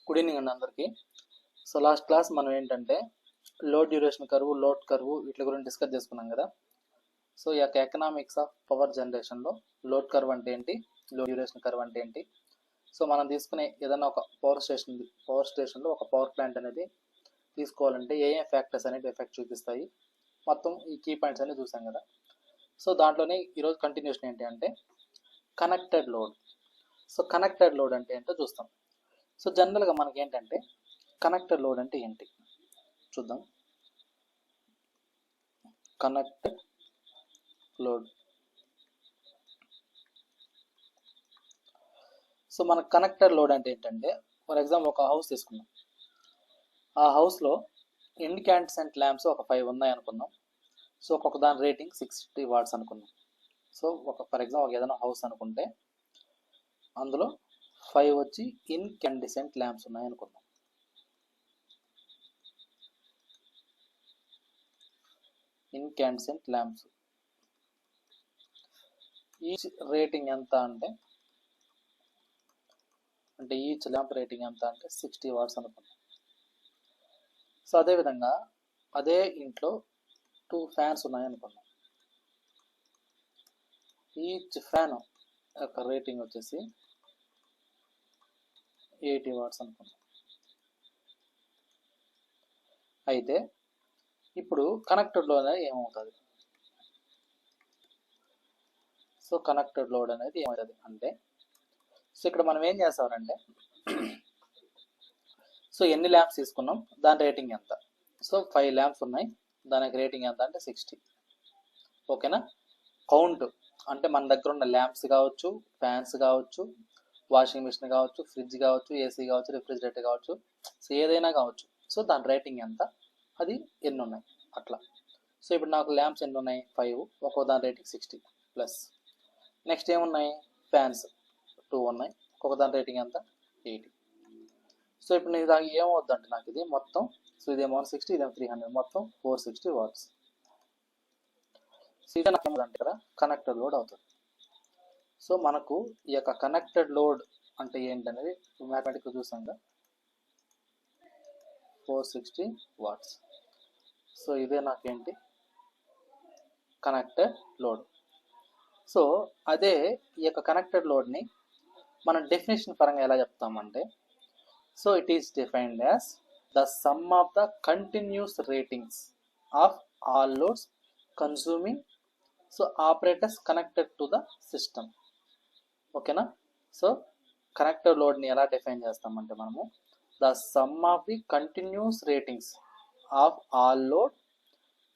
Good evening అండి అందరికీ. So last class మనం ఏంటంటే load duration curve, load curve వీటి గురించి డిస్కస్ చేసుకున్నాం కదా. సో ఈ యొక్క ఎకనామిక్స్ ఆఫ్ పవర్ జనరేషన్లో లోడ్ కర్వ్ అంటే ఏంటి, లోడ్ డ్యూరేషన్ కర్వ్ అంటే ఏంటి, సో మనం తీసుకునే ఏదైనా ఒక పవర్ స్టేషన్లో ఒక పవర్ ప్లాంట్ అనేది తీసుకోవాలంటే ఏ ఫ్యాక్టర్స్ అనేవి ఎఫెక్ట్ చూపిస్తాయి, మొత్తం ఈ కీ పాయింట్స్ అనేవి చూసాం కదా. సో దాంట్లోనే ఈరోజు కంటిన్యూషన్ ఏంటి అంటే connected load. So connected load అంటే ఏంటో చూస్తాం. సో జనరల్గా మనకి ఏంటంటే కనెక్టెడ్ లోడ్ అంటే ఏంటి చూద్దాం. కనెక్టెడ్ లోడ్, సో మన కనెక్టెడ్ లోడ్ అంటే ఏంటంటే ఫర్ ఎగ్జాంపుల్ ఒక హౌస్ తీసుకున్నాం. ఆ హౌస్లో ఇండికాండెసెంట్ ల్యాంప్స్ ఒక 5 ఉన్నాయి అనుకుందాం. సో ఒక్కొక్క దాని రేటింగ్ 60 వాట్స్ అనుకుందాం. సో ఫర్ ఎగ్జాంపుల్ ఏదైనా హౌస్ అనుకుంటే అందులో 5 వచ్చి ఇన్కాండెసెంట్ ల్యాంప్స్ ఉన్నాయి అనుకుందాం. ఇన్కాండెసెంట్ ల్యాంప్స్ ఈచ్ రేటింగ్ ఎంత అంటే ఈచ్ ల్యాంప్ రేటింగ్ ఎంత అంటే 60 వాట్స్ అనుకుందాం. సో అదేవిధంగా అదే ఇంట్లో 2 ఫ్యాన్స్ ఉన్నాయి అనుకుందాం. ఈచ్ ఫ్యాన్ యొక్క రేటింగ్ వచ్చేసి 80 వాట్స్ అనుకుందాం. అయితే ఇప్పుడు కనెక్టెడ్ లోడ్ అనేది ఏమవుతుంది? సో కనెక్టెడ్ లోడ్ అనేది ఏమవుతుంది అంటే, సో ఇక్కడ మనం ఏం చేస్తామంటే సో ఎన్ని ల్యాంప్స్ తీసుకున్నాం, దాని రేటింగ్ ఎంత. సో 5 ల్యాంప్స్ ఉన్నాయి, దానికి రేటింగ్ ఎంత అంటే 60. ఓకేనా. కౌంట్ అంటే మన దగ్గర ఉన్న ల్యాంప్స్ కావచ్చు, ఫ్యాన్స్ కావచ్చు, వాషింగ్ మిషన్ కావచ్చు, ఫ్రిడ్జ్ కావచ్చు, ఏసీ కావచ్చు, రిఫ్రిజిరేటర్ కావచ్చు, సో ఏదైనా కావచ్చు. సో దాని రేటింగ్ ఎంత, అది ఎన్ని ఉన్నాయి అట్లా. సో ఇప్పుడు నాకు ల్యాంప్స్ ఎన్ని ఉన్నాయి, 5, ఒక్కో దాని రేటింగ్ 60 ప్లస్. నెక్స్ట్ ఏమున్నాయి, ఫ్యాన్స్ 2 ఉన్నాయి, ఒక్కొక్క దాని రేటింగ్ ఎంత 80. సో ఇప్పుడు నేను దానికి ఏమవుద్ది అంటే నాకు ఇది మొత్తం, సో ఇదేమో 160, ఇదేమో 300, మొత్తం 460 వాట్స్. సో ఇది నాకు ఏమవుతుంది ఇక్కడ కనెక్టెడ్ లోడ్ అవుతుంది. సో మనకు ఈ యొక్క కనెక్టెడ్ లోడ్ అంటే ఏంటనేది మ్యాథమెటిక్గా చూసాం కదా, 460 వాట్స్. సో ఇదే నాకేంటి కనెక్టెడ్ లోడ్. సో అదే ఈ యొక్క కనెక్టెడ్ లోడ్ని మనం డెఫినేషన్ పరంగా ఎలా చెప్తామంటే, so it is defined as the sum of the continuous ratings of all loads consuming so operators connected to the system. ఓకేనా. సో కనెక్టెడ్ లోడ్ని ఎలా డిఫైన్ చేస్తామంటే మనము the sum of the continuous ratings of all load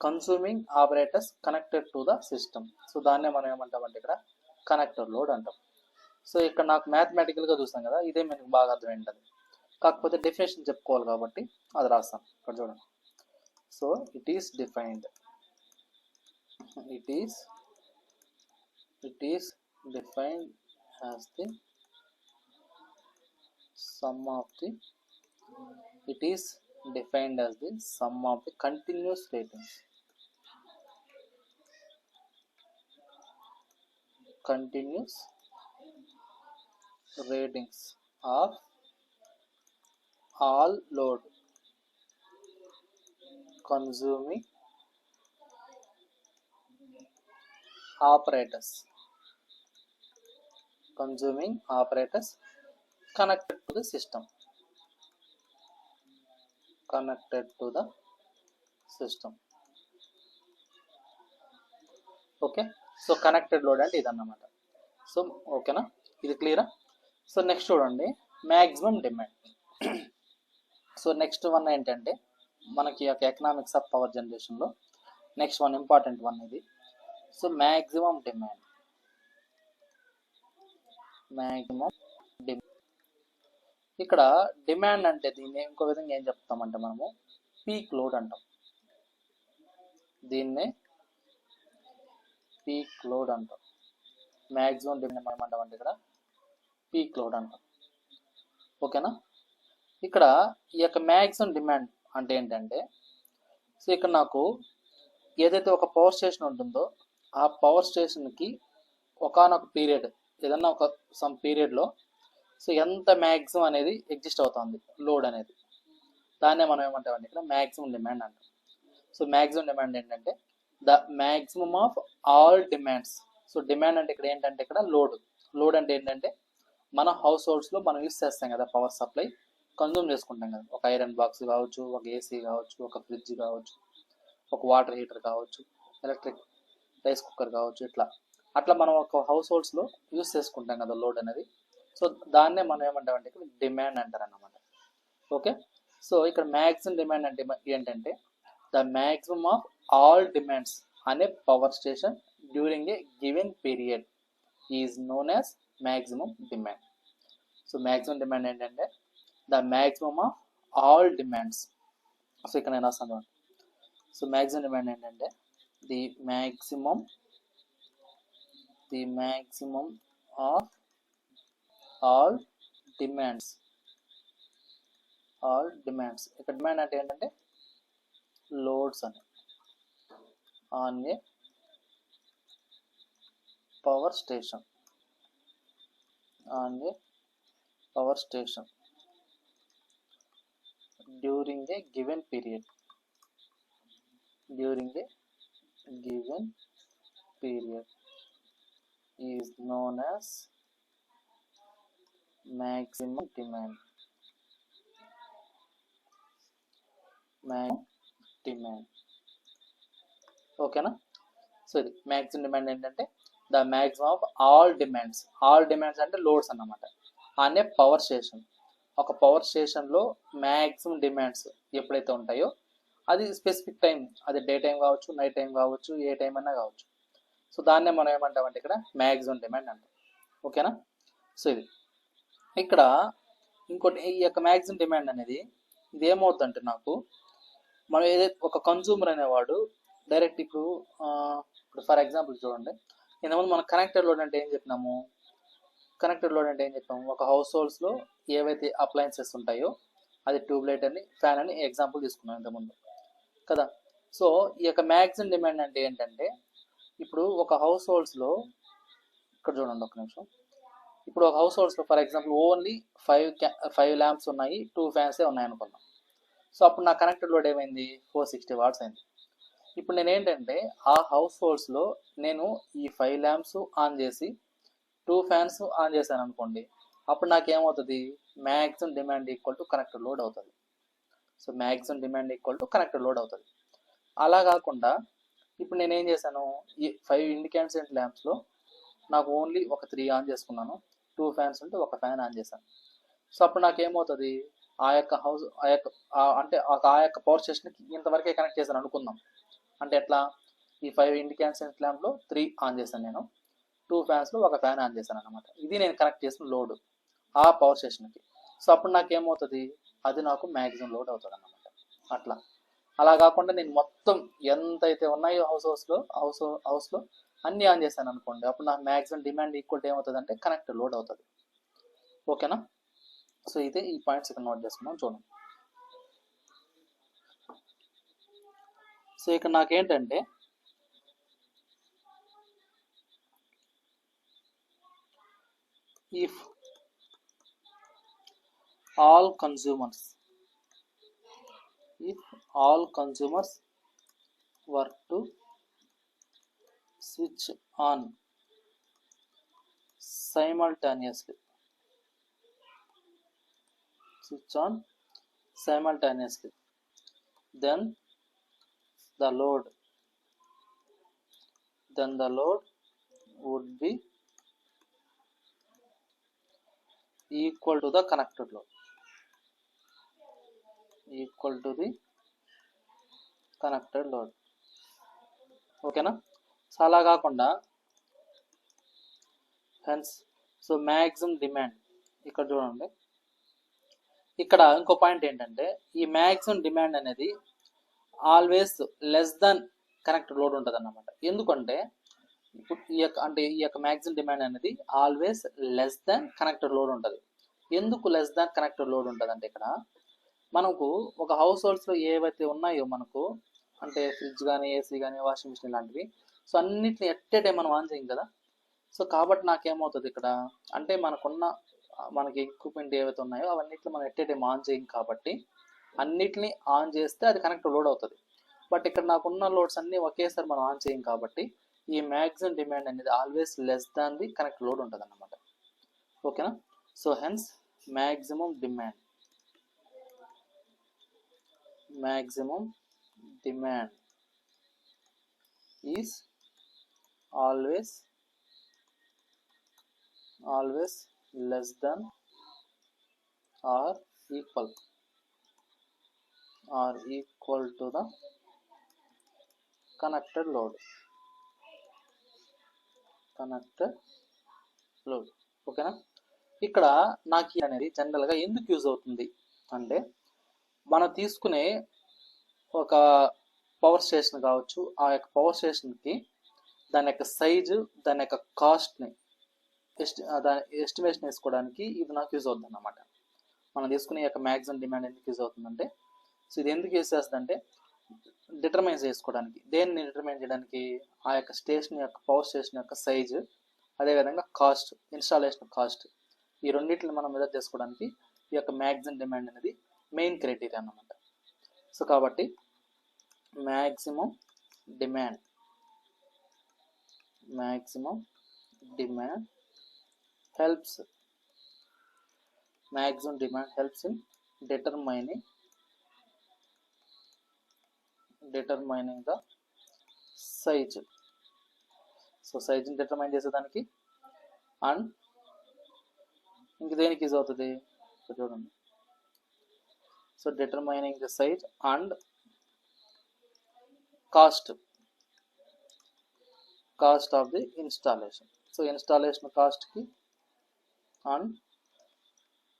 consuming operators connected to the system. So దాన్నే మనం ఏమంటామంటే ఇక్కడ connected load అంటాం. సో ఇక్కడ నాకు మ్యాథమెటికల్గా చూస్తాం కదా, ఇదే మీకు బాగా అర్థమైంటుంది. కాకపోతే డెఫినేషన్ చెప్పుకోవాలి కాబట్టి అది రాస్తాం. ఇక్కడ చూడండి. So it is defined as the sum of the continuous ratings of all load consuming operators connected to the system. Okay. So connected load అంటే ఇదన్నమాట. సో ఓకేనా, ఇది క్లియరా. సో నెక్స్ట్ చూడండి, maximum demand. So next one ఏంటంటే మనకి యొక్క economics of power జనరేషన్లో నెక్స్ట్ వన్ ఇంపార్టెంట్ వన్ ఇది. So maximum demand. ఇక్కడ డిమాండ్ అంటే దీన్ని ఇంకో విధంగా ఏం చెప్తామంటే మనము పీక్ లోడ్ అంటాం. దీన్నే పీక్ లోడ్ అంటాం. మ్యాక్సిమం డిమాండ్ ఏమంటామంటే ఇక్కడ పీక్ లోడ్ అంటాం. ఓకేనా. ఇక్కడ ఈ యొక్క మ్యాక్సిమం డిమాండ్ అంటే ఏంటంటే, సో ఇక్కడ నాకు ఏదైతే ఒక పవర్ స్టేషన్ ఉంటుందో ఆ పవర్ స్టేషన్కి ఒకానొక పీరియడ్, ఏదన్నా ఒక సమ్ పీరియడ్లో సో ఎంత మ్యాక్సిమం అనేది ఎగ్జిస్ట్ అవుతుంది లోడ్ అనేది, దాన్నే మనం ఏమంటామంటే ఇక్కడ మ్యాక్సిమం డిమాండ్ అంటాం. సో మ్యాక్సిమం డిమాండ్ ఏంటంటే the maximum of all demands. So demand అంటే ఇక్కడ ఏంటంటే ఇక్కడ లోడ్ అంటే ఏంటంటే మన హౌస్ హోల్డ్స్లో మనం యూస్ చేస్తాం కదా, పవర్ సప్లై కన్జ్యూమ్ చేసుకుంటాం కదా, ఒక ఐరన్ బాక్స్ కావచ్చు, ఒక ఏసీ కావచ్చు, ఒక ఫ్రిడ్జ్ కావచ్చు, ఒక వాటర్ హీటర్ కావచ్చు, ఎలక్ట్రిక్ రైస్ కుక్కర్ కావచ్చు, అట్లా మనం ఒక హౌస్ హోల్డ్స్లో యూస్ చేసుకుంటాం కదా లోడ్ అనేది. సో దాన్నే మనం ఏమంటామంటే ఇక్కడ డిమాండ్ అంటారు అన్నమాట. ఓకే, సో ఇక్కడ మ్యాక్సిమం డిమాండ్ అంటే ఏంటంటే the maximum of all demands అనే power station during a given period is known as maximum demand. So maximum demand ఏంటంటే the maximum of all demands. So ఇక్కడ నేను రాస్తాను. సో మ్యాక్సిమం డిమాండ్ ఏంటంటే the maximum of all demands. ఇక్కడ demand అంటే ఏంటంటే loads అని on a power station during a given period is known as maximum demand. ఓకేనా? సో ఇది మ్యాక్సిమం డిమాండ్ ఏంటంటే the maximum of all demands అంటే loads అన్నమాట. అనే పవర్ స్టేషన్, ఒక పవర్ స్టేషన్లో మ్యాక్సిమం డిమాండ్స్ ఎప్పుడైతే ఉంటాయో అది స్పెసిఫిక్ టైం, అది డే టైం కావచ్చు, నైట్ టైం కావచ్చు, ఏ టైం అన్నా కావచ్చు. సో దాన్నే మనం ఏమంటామంటే ఇక్కడ మ్యాక్సిమం డిమాండ్ అంటాం. ఓకేనా? సో ఇది ఇక్కడ ఇంకోటి, ఈ యొక్క మ్యాక్సిమం డిమాండ్ అనేది ఇది ఏమవుతుందంటే నాకు మనం ఏదైతే ఒక కన్జ్యూమర్ అనేవాడు డైరెక్ట్ ఇప్పుడు ఫర్ ఎగ్జాంపుల్ చూడండి, ఇంతకుముందు మనం కనెక్టెడ్ లోడ్ అంటే ఏం చెప్పినాము, ఒక హౌస్ హోల్డ్స్లో ఏవైతే అప్లయన్సెస్ ఉంటాయో అది ట్యూబ్లైట్ అని, ఫ్యాన్ అని ఎగ్జాంపుల్ తీసుకున్నాం ఇంతకుముందు కదా. సో ఈ యొక్క మ్యాక్సిమం డిమాండ్ అంటే ఏంటంటే ఇప్పుడు ఒక హౌస్ హోల్డ్స్లో ఇక్కడ చూడండి ఒక నిమిషం, ఇప్పుడు ఒక హౌస్ హోల్డ్స్లో ఫర్ ఎగ్జాంపుల్ ఓన్లీ 5 ల్యాంప్స్ ఉన్నాయి, 2 ఫ్యాన్సే ఉన్నాయి అనుకున్నాం. సో అప్పుడు నా కనెక్టెడ్ లోడ్ ఏమైంది, 460 వాట్స్ అయింది. ఇప్పుడు నేను ఏంటంటే ఆ హౌస్ హోల్డ్స్లో నేను ఈ 5 ల్యాంప్స్ ఆన్ చేసి 2 ఫ్యాన్స్ ఆన్ చేశాను అనుకోండి, అప్పుడు నాకేమవుతుంది, maximum demand equal to connected load అవుతుంది. So maximum demand equal to connected load అవుతుంది. అలా కాకుండా ఇప్పుడు నేను ఏం చేశాను, ఈ 5 ఇండికేటెడ్ ల్యాంప్స్లో నాకు ఓన్లీ ఒక 3 ఆన్ చేసుకున్నాను, 2 ఫ్యాన్స్ ఉంటే ఒక ఫ్యాన్ ఆన్ చేశాను. సో అప్పుడు నాకేమవుతుంది, ఆ యొక్క పవర్ స్టేషన్కి ఇంతవరకే కనెక్ట్ చేశాను అనుకుందాం. అంటే ఎట్లా, ఈ 5 ఇండికేటెడ్ ల్యాంప్లో 3 ఆన్ చేశాను నేను, 2 ఫ్యాన్స్లో ఒక ఫ్యాన్ ఆన్ చేశాను అనమాట. ఇది నేను కనెక్ట్ చేసిన లోడ్ ఆ పవర్ స్టేషన్కి. సో అప్పుడు నాకేమవుతుంది, అది నాకు మ్యాక్సిమం లోడ్ అవుతుంది అన్నమాట. అలా కాకుండా నేను మొత్తం ఎంతైతే ఉన్నాయో హౌస్లో అన్నీ ఆన్ చేశాను అనుకోండి, అప్పుడు నాకు మ్యాక్సిమం డిమాండ్ ఈక్వల్ ఏమవుతుంది అంటే కనెక్టెడ్ లోడ్ అవుతుంది. ఓకేనా? సో ఇదే ఈ పాయింట్స్ ఇక్కడ నోట్ చేసుకున్నాం చూడండి. సో ఇక్కడ నాకేంటంటే if all consumers were to switch on simultaneously, then the load would be equal to the connected load. ఓకేనా? సో అలా కాకుండా హెన్స్ సో మ్యాక్సిమం డిమాండ్ ఇక్కడ చూడండి, ఇక్కడ ఇంకో పాయింట్ ఏంటంటే ఈ మ్యాక్సిమం డిమాండ్ అనేది always less than connected load ఉంటుంది అన్నమాట. ఎందుకంటే ఇప్పుడు ఈ యొక్క మ్యాక్సిమం డిమాండ్ అనేది always less than connected load ఉంటుంది. ఎందుకు లెస్ దాన్ కనెక్టెడ్ లోడ్ ఉంటుంది అంటే ఇక్కడ మనకు ఒక హౌస్ హోల్డ్స్లో ఏవైతే ఉన్నాయో మనకు అంటే ఫ్రిడ్జ్ కానీ, ఏసీ కానీ, వాషింగ్ మిషన్ ఇలాంటివి, సో అన్నిటిని ఎట్ ఏ టైం మనం ఆన్ చేయం కదా. సో కాబట్టి నాకేమవుతుంది ఇక్కడ అంటే మనకున్న మనకి ఎక్విప్మెంట్ ఏవైతే ఉన్నాయో అవన్నిటిని మనం ఎట్ ఏ టైం ఆన్ చేయం కాబట్టి అన్నిటిని ఆన్ చేస్తే అది కనెక్టర్ లోడ్ అవుతుంది. బట్ ఇక్కడ నాకున్న లోడ్స్ అన్నీ ఒకేసారి మనం ఆన్ చేయం కాబట్టి ఈ మ్యాక్సిమం డిమాండ్ అనేది always less than the connector load ఉంటుంది అన్నమాట. ఓకేనా? So hence maximum demand is always less than or equal to the connected load. ఓకేనా? ఇక్కడ నాకు అనేది జనరల్గా ఎందుకు యూజ్ అవుతుంది అంటే, మనం తీసుకునే ఒక పవర్ స్టేషన్ కావచ్చు, ఆ యొక్క పవర్ స్టేషన్కి దాని యొక్క సైజు, దాని యొక్క కాస్ట్ని దాని ఎస్టిమేషన్ వేసుకోవడానికి ఇది నాకు యూజ్ అవుతుంది అన్నమాట. మనం తీసుకునే యొక్క మ్యాక్సిమం డిమాండ్ ఎందుకు యూజ్ అవుతుందంటే, సో ఇది ఎందుకు యూజ్ చేస్తుందంటే డిటర్మైన్ చేసుకోవడానికి. దేన్ని డిటర్మైన్ చేయడానికి? ఆ యొక్క స్టేషన్ యొక్క పవర్ స్టేషన్ యొక్క సైజు, అదేవిధంగా కాస్ట్, ఇన్స్టాలేషన్ కాస్ట్, ఈ రెండింటిని మనం మెజర్ చేసుకోవడానికి ఈ యొక్క మ్యాక్సిమం డిమాండ్ అనేది మెయిన్ క్రైటీరియా అన్నమాట. సో కాబట్టి maximum demand helps in determining the size. So size ని డిటర్మైన్ చేసేదానికి అండ్ ఇంక దేనికి యూజ్ అవుతుంది చూడండి. So determining the size and cost of the installation. So installation కాస్ట్కి అండ్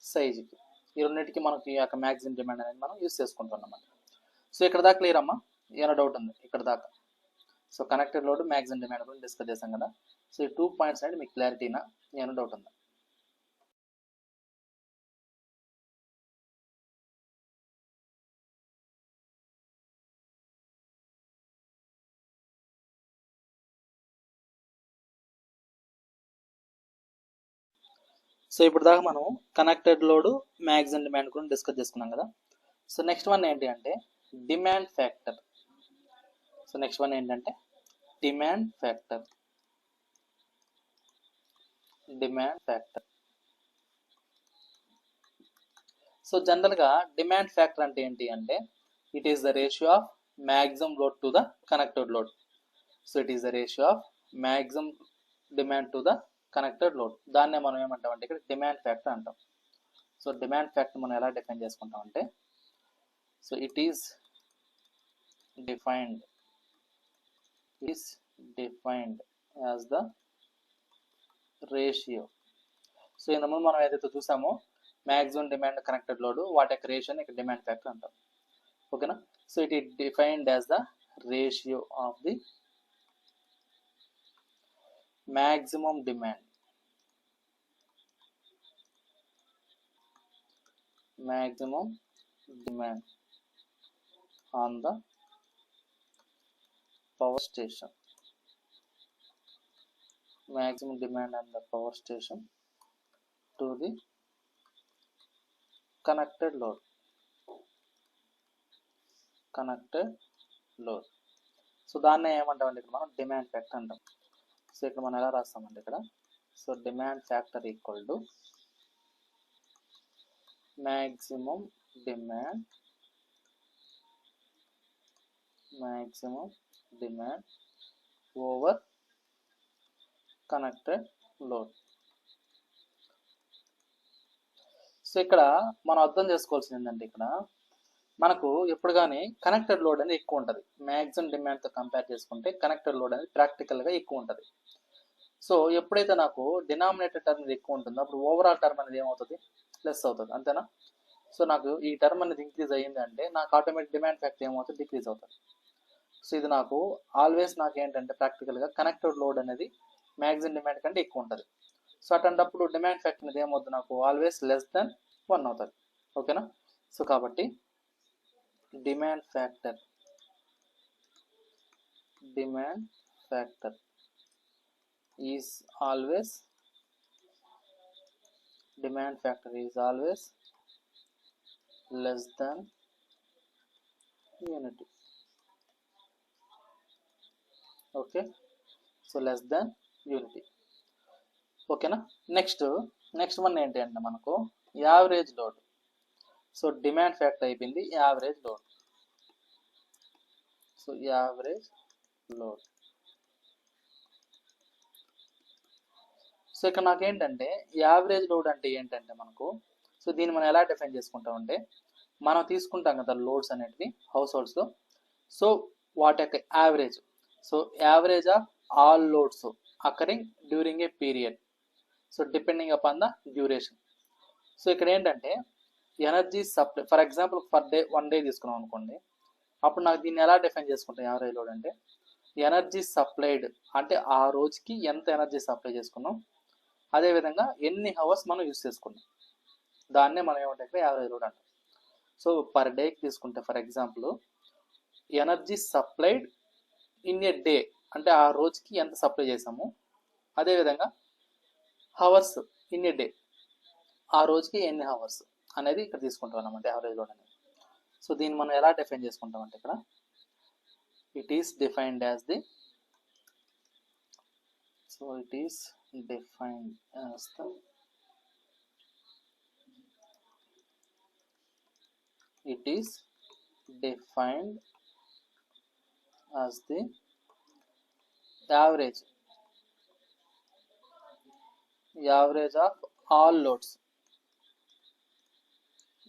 సైజ్కి, ఈ రెండింటికి మనకి ఈ యొక్క మ్యాక్సిమం డిమాండ్ అనేది మనం యూజ్ చేసుకుంటున్నాం. సో ఇక్కడ దాకా క్లియర్ అమ్మా? ఏమైనా డౌట్ ఉంది ఇక్కడ దాకా? So connected load maximum demand గురించి డిస్కస్ చేసాం కదా. సో ఈ 2 పాయింట్స్ అనేది మీకు క్లారిటీనా? ఏమైనా డౌట్ ఉందా? సో ఇప్పుడు దాకా మనం కనెక్టెడ్ లోడ్ మ్యాక్సిమం డిమాండ్ గురించి డిస్కస్ చేసుకున్నాం కదా. సో నెక్స్ట్ వన్ ఏంటి అంటే demand factor. So next one ఏంటంటే డిమాండ్ ఫ్యాక్టర్. సో జనరల్గా డిమాండ్ ఫ్యాక్టర్ అంటే ఏంటి అంటే it is the ratio of maximum load to the connected load. So it is the ratio of maximum demand to the connected load. దాన్నే మనం ఏమంటాం అంటే ఇక్కడ డిమాండ్ ఫ్యాక్టర్ అంటాం. సో డిమాండ్ ఫ్యాక్టర్ మనం ఎలా డిఫైన్ చేసుకుంటాం అంటే, so it is defined as the ratio. So ఇంతకుముందు మనం ఏదైతే చూసామో మ్యాక్సిమం డిమాండ్ కనెక్టెడ్ లోడ్, వాటి యొక్క రేషియోని ఇక్కడ డిమాండ్ ఫ్యాక్టర్ అంటాం. ఓకేనా? So it is defined as the ratio of the maximum demand on the power station. Maximum demand on the power station to the connected load. So దాన్ని ఏమంటామంటే ఇక్కడ మనం demand factor అంటాం. సో ఇక్కడ మనం ఎలా రాస్తామంటే ఇక్కడ, so demand factor equal to maximum demand over connected load. So ఇక్కడ మనం అర్థం చేసుకోవాల్సింది ఏంటంటే, ఇక్కడ మనకు ఎప్పుడు కానీ కనెక్టెడ్ లోడ్ అనేది ఎక్కువ ఉంటుంది. మ్యాక్సిమం డిమాండ్తో కంపేర్ చేసుకుంటే కనెక్టెడ్ లోడ్ అనేది ప్రాక్టికల్గా ఎక్కువ ఉంటుంది. సో ఎప్పుడైతే నాకు డినామినేటర్ టర్మ్ అనేది ఎక్కువ ఉంటుందో అప్పుడు ఓవరాల్ టర్మ్ అనేది ఏమవుతుంది? ప్లస్ అవుతుంది. అంతేనా? సో నాకు ఈ టర్మ్ అనేది ఇంక్రీజ్ అయ్యింది అంటే నాకు ఆటోమేటిక్ డిమాండ్ ఫ్యాక్టర్ ఏమవుతుంది? డిక్రీజ్ అవుతుంది. సో ఇది నాకు ఆల్వేస్ నాకు ఏంటంటే ప్రాక్టికల్గా కనెక్టెడ్ లోడ్ అనేది మ్యాక్సిమం డిమాండ్ కంటే ఎక్కువ ఉంటుంది. సో అటువంటిప్పుడు డిమాండ్ ఫ్యాక్టర్ అనేది ఏమవుతుంది? నాకు ఆల్వేస్ లెస్ దెన్ 1 అవుతుంది. ఓకేనా? సో కాబట్టి demand factor is always demand factor is always less than unity. Okay, so less than unity. ఓకేనా. నెక్స్ట్ వన్ ఏంటి అంటే మనకు average load. So demand factor అయిపోయింది, average load. So average load. So ఇక్కడ నాకేంటంటే యావరేజ్ లోడ్ అంటే ఏంటంటే మనకు, సో దీన్ని మనం ఎలా డిఫైన్ చేసుకుంటాం అంటే, మనం తీసుకుంటాం కదా లోడ్స్ అనేటివి హౌస్ హోల్డ్స్లో. సో వాటి యొక్క average. So average of all loads occurring during a period. So depending upon the duration. So ఇక్కడ ఏంటంటే energy supply, for example for day 1 day తీసుకున్నాం అనుకోండి, అప్పుడు నాకు దీన్ని ఎలా డిఫైన్ చేసుకుంటాం యావరేజ్ లోడ్ అంటే, ఎనర్జీ సప్లైడ్ అంటే ఆ రోజుకి ఎంత ఎనర్జీ సప్లై చేసుకున్నాం, అదేవిధంగా ఎన్ని అవర్స్ మనం యూజ్ చేసుకున్నాం, దాన్నే మనం ఏమంటే యావరేజ్ లోడ్ అంటాం. సో పర్ డేకి తీసుకుంటే for example energy supplied in A day అంటే ఆ రోజుకి ఎంత సప్లై చేసాము, అదేవిధంగా హవర్స్ ఇన్ ఏ డే ఆ రోజుకి ఎన్ని హవర్స్ అనేది ఇక్కడ తీసుకుంటాం అన్నమాట యావరేజ్ లోడ్ అనేది. సో దీన్ని మనం ఎలా డిఫైన్ చేసుకుంటాం అంటే, ఇక్కడ it is defined as the, so it is defined as the it is defined as the average of all loads,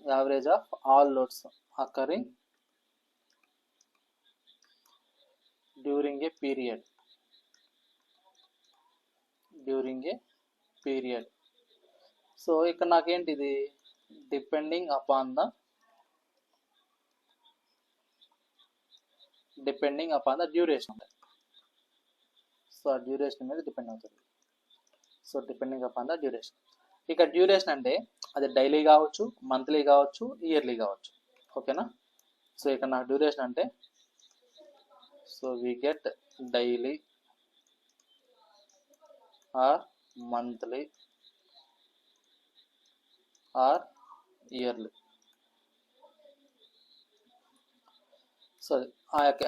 average of all loads occurring during a period, so ఇక్కడ నాకేంటిది depending upon the duration. So ఆ duration మీద depend అవుతుంది. So depending upon the duration. ఇక duration అంటే అది daily కావచ్చు, monthly కావచ్చు, ఇయర్లీ కావచ్చు. ఓకేనా. సో ఇక్కడ నాకు డ్యూరేషన్ అంటే, so we get daily or monthly or yearly. So ఆ యొక్క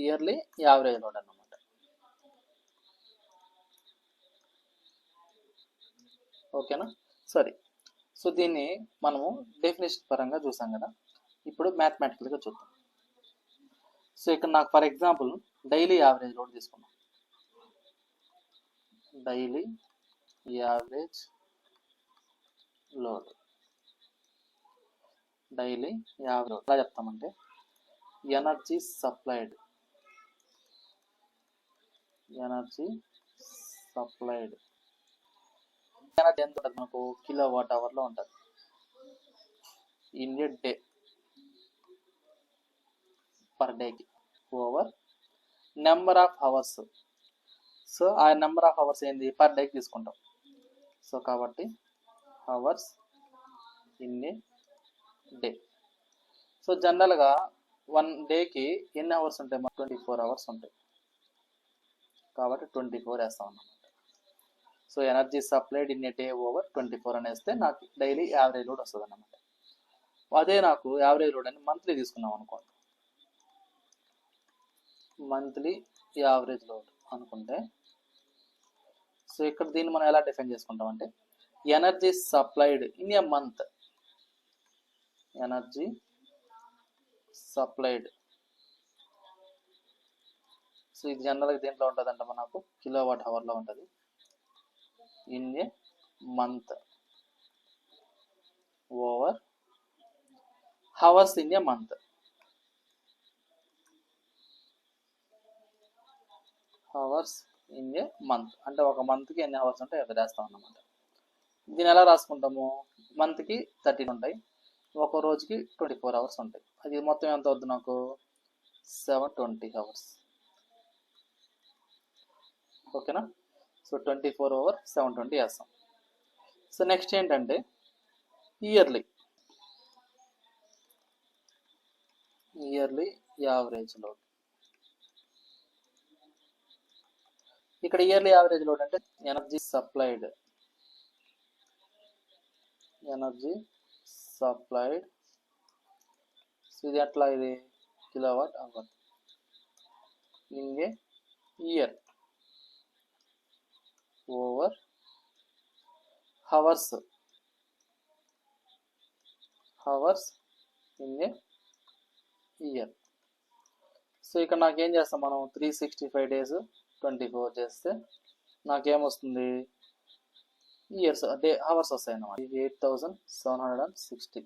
ఇయర్లీ యావరేజ్ లోడ్ అన్నమాట. ఓకేనా. సరే, సో దీన్ని మనము డెఫినేషన్ పరంగా చూసాం కదా, ఇప్పుడు మ్యాథమెటికల్గా చూద్దాం. సో ఇక్కడ నాకు for example daily average load తీసుకున్నాం. Daily average load, daily average ఎలా చెప్తామంటే, ఎనర్జీ సప్లైడ్ ఎనర్జీ ఎంత ఉంటుంది మనకు, కిలో వాట్ అవర్లో ఉంటుంది ఇన్ ఏ డే, పర్ డేకి over number of hours. So ఆ నెంబర్ ఆఫ్ అవర్స్ ఏంది, పర్ డేకి తీసుకుంటాం. సో కాబట్టి hours in a day. So జనరల్గా 1 డేకి ఎన్ని అవర్స్ ఉంటాయి, 24 అవర్స్ ఉంటాయి. కాబట్టి 24 వేస్తాం అన్నమాట. So energy supplied in A day over 24 అని వేస్తే నాకు డైలీ యావరేజ్ లోడ్ వస్తుంది అన్నమాట. అదే నాకు యావరేజ్ లోడ్ అని మంత్లీ తీసుకున్నాం అనుకోండి, మంత్లీ యావరేజ్ లోడ్ అనుకుంటే, సో ఇక్కడ దీన్ని మనం ఎలా డిఫైన్ చేసుకుంటాం అంటే, energy supplied in A month, energy supplied. So ఇది జనరల్గా దేంట్లో ఉంటుంది అంటే మనకు కిలో వాట్ అవర్లో ఉంటుంది, in a month over hours in A month. Hours in A month అంటే ఒక మంత్కి ఎన్ని అవర్స్ ఉంటాయి అది రాస్తాం అన్నమాట. దీన్ని ఎలా రాసుకుంటాము, మంత్కి 13 ఉంటాయి, ఒక రోజుకి 24 అవర్స్ ఉంటాయి. అది మొత్తం ఎంత అవుతుంది నాకు, 720 అవర్స్. ఓకేనా. సో 24 ఓవర్ 720 వేస్తాం. సో నెక్స్ట్ ఏంటంటే ఇయర్లీ యావరేజ్ లోడ్. ఇక్కడ ఇయర్లీ యావరేజ్ లోడ్ అంటే energy supplied energy supplied. So ఇది ఎట్లా, ఇది kilowatt hour in a year over hours in a year. So ఇక్కడ నాకేం చేస్తాం మనం 365 days 24 చేస్తే నాకేమొస్తుంది, ఇయర్స్ డే అవర్స్ వస్తాయి అన్నమాట. 8760.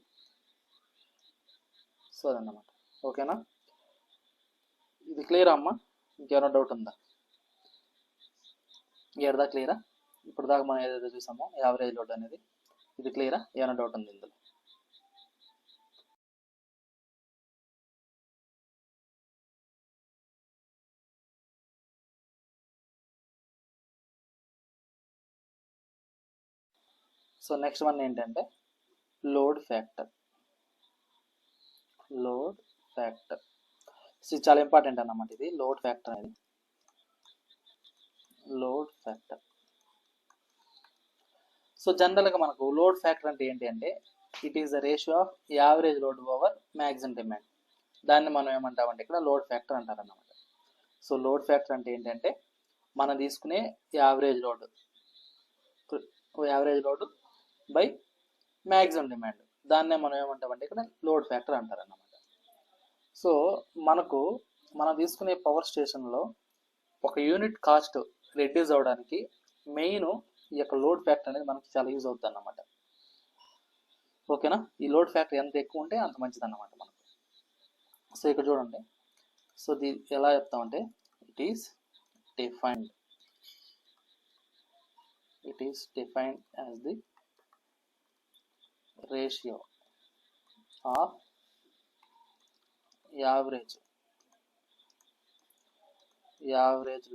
సో అదన్నమాట. ఓకేనా, ఇది క్లియర్ అమ్మా? ఇంకేమైనా డౌట్ ఉందా? ఏడదా క్లియరా? ఇప్పుడు దాకా మనం ఏదైతే చూసామో యావరేజ్ లోడ్ అనేది, ఇది క్లియరా? ఏమైనా డౌట్ ఉంది ఇందులో? సో నెక్స్ట్ వన్ ఏంటంటే లోడ్ ఫ్యాక్టర్. సో ఇది చాలా ఇంపార్టెంట్ అన్నమాట. ఇది లోడ్ ఫ్యాక్టర్ అనేది. సో జనరల్గా మనకు లోడ్ ఫ్యాక్టర్ అంటే ఏంటి అంటే it is the ratio of average load over maximum demand. దాన్ని మనం ఏమంటామంటే ఇక్కడ లోడ్ ఫ్యాక్టర్ అంటారన్నమాట. సో లోడ్ ఫ్యాక్టర్ అంటే ఏంటంటే మనం తీసుకునే average load by maximum demand, దాన్నే మనం ఏమంటామంటే ఇక్కడ లోడ్ ఫ్యాక్టర్ అంటారన్నమాట. సో మనం తీసుకునే పవర్ స్టేషన్లో ఒక యూనిట్ కాస్ట్ రెడ్యూస్ అవ్వడానికి మెయిన్ ఈ యొక్క లోడ్ ఫ్యాక్టర్ అనేది మనకి చాలా యూజ్ అవుతుంది అన్నమాట. ఓకేనా, ఈ లోడ్ ఫ్యాక్టర్ ఎంత ఎక్కువ ఉంటే అంత మంచిది అన్నమాట మనకు. సో ఇక్కడ చూడండి, సో ఎలా చెప్తామంటే it is defined as the ratio of average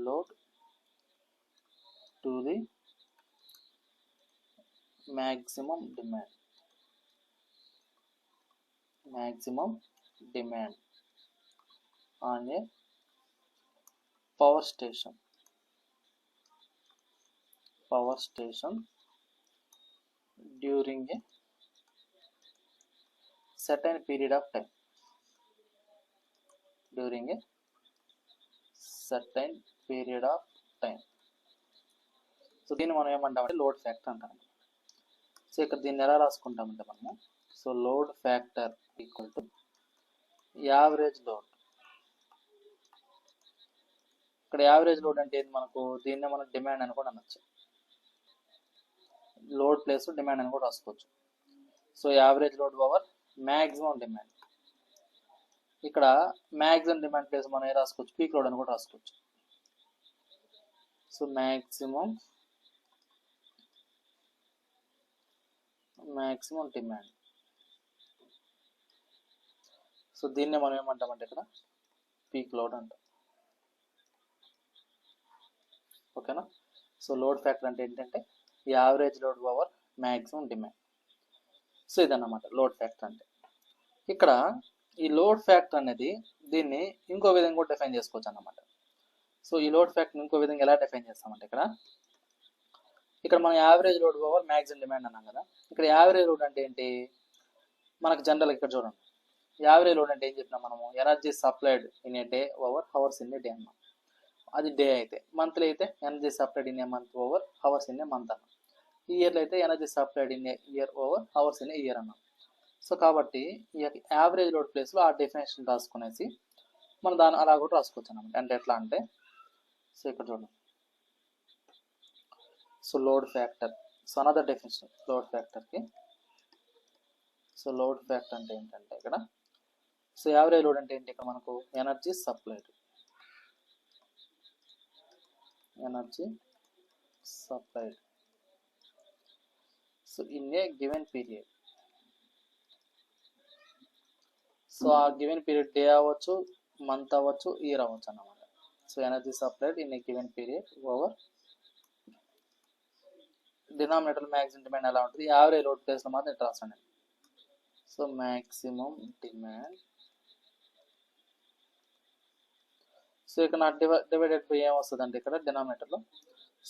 load to the maximum demand on a power station during a certain period of time. So దీన్ని మనం ఏమంటామంటే లోడ్ ఫ్యాక్టర్ అంటాం. సో ఇక్కడ దీన్ని ఎలా రాసుకుంటామంటే మనము, so load factor equal to average load. ఇక్కడ average load అంటే ఏంది మనకు, దీన్నే మనం డిమాండ్ అని కూడా అనొచ్చు. లోడ్ ప్లేస్ డిమాండ్ అని కూడా రాసుకోవచ్చు. So average load over maximum demand. ఇక్కడ మ్యాక్సిమం డిమాండ్ ప్లేస్ మనం ఏ రాసుకోవచ్చు, పీక్ లోడ్ అని కూడా రాసుకోవచ్చు. So maximum demand. సో దీన్నే మనం ఏమంటామంటే ఇక్కడ పీక్ లోడ్ అంటాం. ఓకేనా, సో లోడ్ ఫ్యాక్టర్ అంటే ఏంటంటే average load over maximum demand. So ఇదన్నమాట లోడ్ ఫ్యాక్టర్ అంటే. ఇక్కడ ఈ లోడ్ ఫ్యాక్టర్ అనేది దీన్ని ఇంకో విధంగా కూడా డిఫైన్ చేసుకోవచ్చు అన్నమాట. సో ఈ లోడ్ ఫ్యాక్టర్ ఇంకో విధంగా ఎలా డిఫైన్ చేస్తామంటే ఇక్కడ మనం average load over maximum demand అన్నాం కదా. ఇక్కడ యావరేజ్ లోడ్ అంటే ఏంటి, మనకు జనరల్ ఇక్కడ చూడండి, యావరేజ్ లోడ్ అంటే ఏం చెప్పినాం మనము, energy supplied in A day over hours in A day అన్నాం. అది డే అయితే. మంత్లీ అయితే energy supplied in A month over hours in A month అన్నాం. ఇయర్లో అయితే energy supplied in a year over hours in a year అన్నాం. So కాబట్టి ఈ యావరేజ్ లోడ్ ప్లేస్లో ఆ డెఫినేషన్ రాసుకునేసి మనం దాన్ని అలా కూడా రాసుకోవచ్చు అన్నమాట. అంటే ఎట్లా అంటే, సో ఇక్కడ చూడండి, so load factor. So another definition load ఫ్యాక్టర్కి. సో లోడ్ ఫ్యాక్టర్ అంటే ఏంటంటే ఇక్కడ, సో యావరేజ్ లోడ్ అంటే ఏంటి, ఇక్కడ మనకు energy supplied so in a given period. So ఆ గివెన్ పీరియడ్ డే అవ్వచ్చు, మంత్ అవ్వచ్చు, ఇయర్ అవ్వచ్చు అన్నమాట. So energy supplied in a given period over denominator maximum demand ఎలా ఉంటుంది, యావరేజ్ లోడ్ ప్లేస్లో మాత్రం ఇట్లా రాసండి. So maximum demand. సో ఇక్కడ నాకు డివైడెడ్ బై ఏమొస్తుంది అంటే ఇక్కడ డినామినేటర్లో.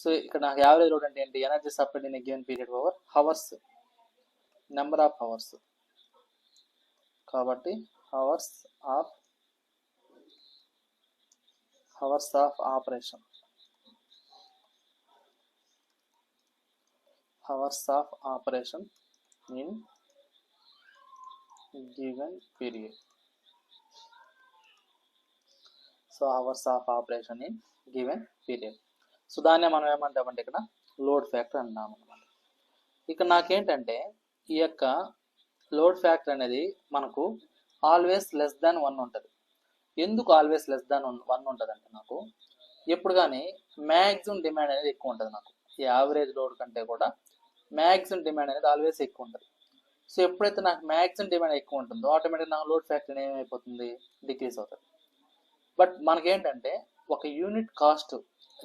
సో ఇక్కడ నాకు యావరేజ్ లోడ్ అంటే ఏంటి, energy supplied in a given period over hours number of hours, కాబట్టి hours of operation, hours of operation in given period. So hours of operation in given period. So దాన్నే మనం ఏమంటామంటే ఇక్కడ load factor అంటాము అనమాట. ఇక్కడ నాకేంటంటే ఈ యొక్క లోడ్ ఫ్యాక్టర్ అనేది మనకు ఆల్వేస్ లెస్ దాన్ 1 ఉంటుంది. ఎందుకు ఆల్వేస్ లెస్ దాన్ 1 ఉంటుంది అంటే నాకు ఎప్పుడు కానీ మ్యాక్సిమం డిమాండ్ అనేది ఎక్కువ ఉంటుంది. నాకు ఈ యావరేజ్ లోడ్ కంటే కూడా మ్యాక్సిమం డిమాండ్ అనేది ఆల్వేస్ ఎక్కువ ఉంటుంది. సో ఎప్పుడైతే నాకు మ్యాక్సిమం డిమాండ్ ఎక్కువ ఉంటుందో ఆటోమేటిక్గా నాకు లోడ్ ఫ్యాక్టర్ ఏమైపోతుంది, డిక్రీజ్ అవుతుంది. బట్ మనకేంటంటే ఒక యూనిట్ కాస్ట్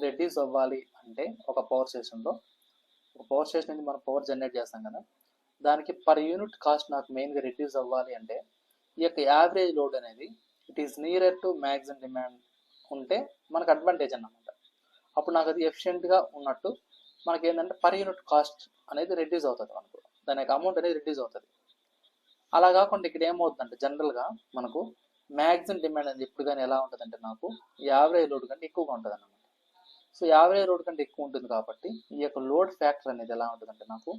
రెడ్యూస్ అవ్వాలి అంటే ఒక పవర్ స్టేషన్లో, ఒక పవర్ స్టేషన్ నుంచి మనం పవర్ జనరేట్ చేస్తాం కదా, దానికి పర్ యూనిట్ కాస్ట్ నాకు మెయిన్గా రెడ్యూస్ అవ్వాలి అంటే ఈ యొక్క యావరేజ్ లోడ్ అనేది it is nearer to maximum demand ఉంటే మనకు అడ్వాంటేజ్ అన్నమాట. అప్పుడు నాకు అది ఎఫిషియెంట్గా ఉన్నట్టు మనకి ఏంటంటే పర్ యూనిట్ కాస్ట్ అనేది రెడ్యూస్ అవుతుంది, మనకు దాని యొక్క అమౌంట్ అనేది రెడ్యూస్ అవుతుంది. అలా కాకుండా ఇక్కడ ఏమవుతుందంటే జనరల్గా మనకు మ్యాక్సిమం డిమాండ్ అనేది ఎప్పుడు కానీ ఎలా ఉంటుందంటే నాకు యావరేజ్ లోడ్ కంటే ఎక్కువగా ఉంటుంది అన్నమాట. సో యావరేజ్ లోడ్ కంటే ఎక్కువ ఉంటుంది కాబట్టి ఈ యొక్క లోడ్ ఫ్యాక్టర్ అనేది ఎలా ఉంటుందంటే నాకు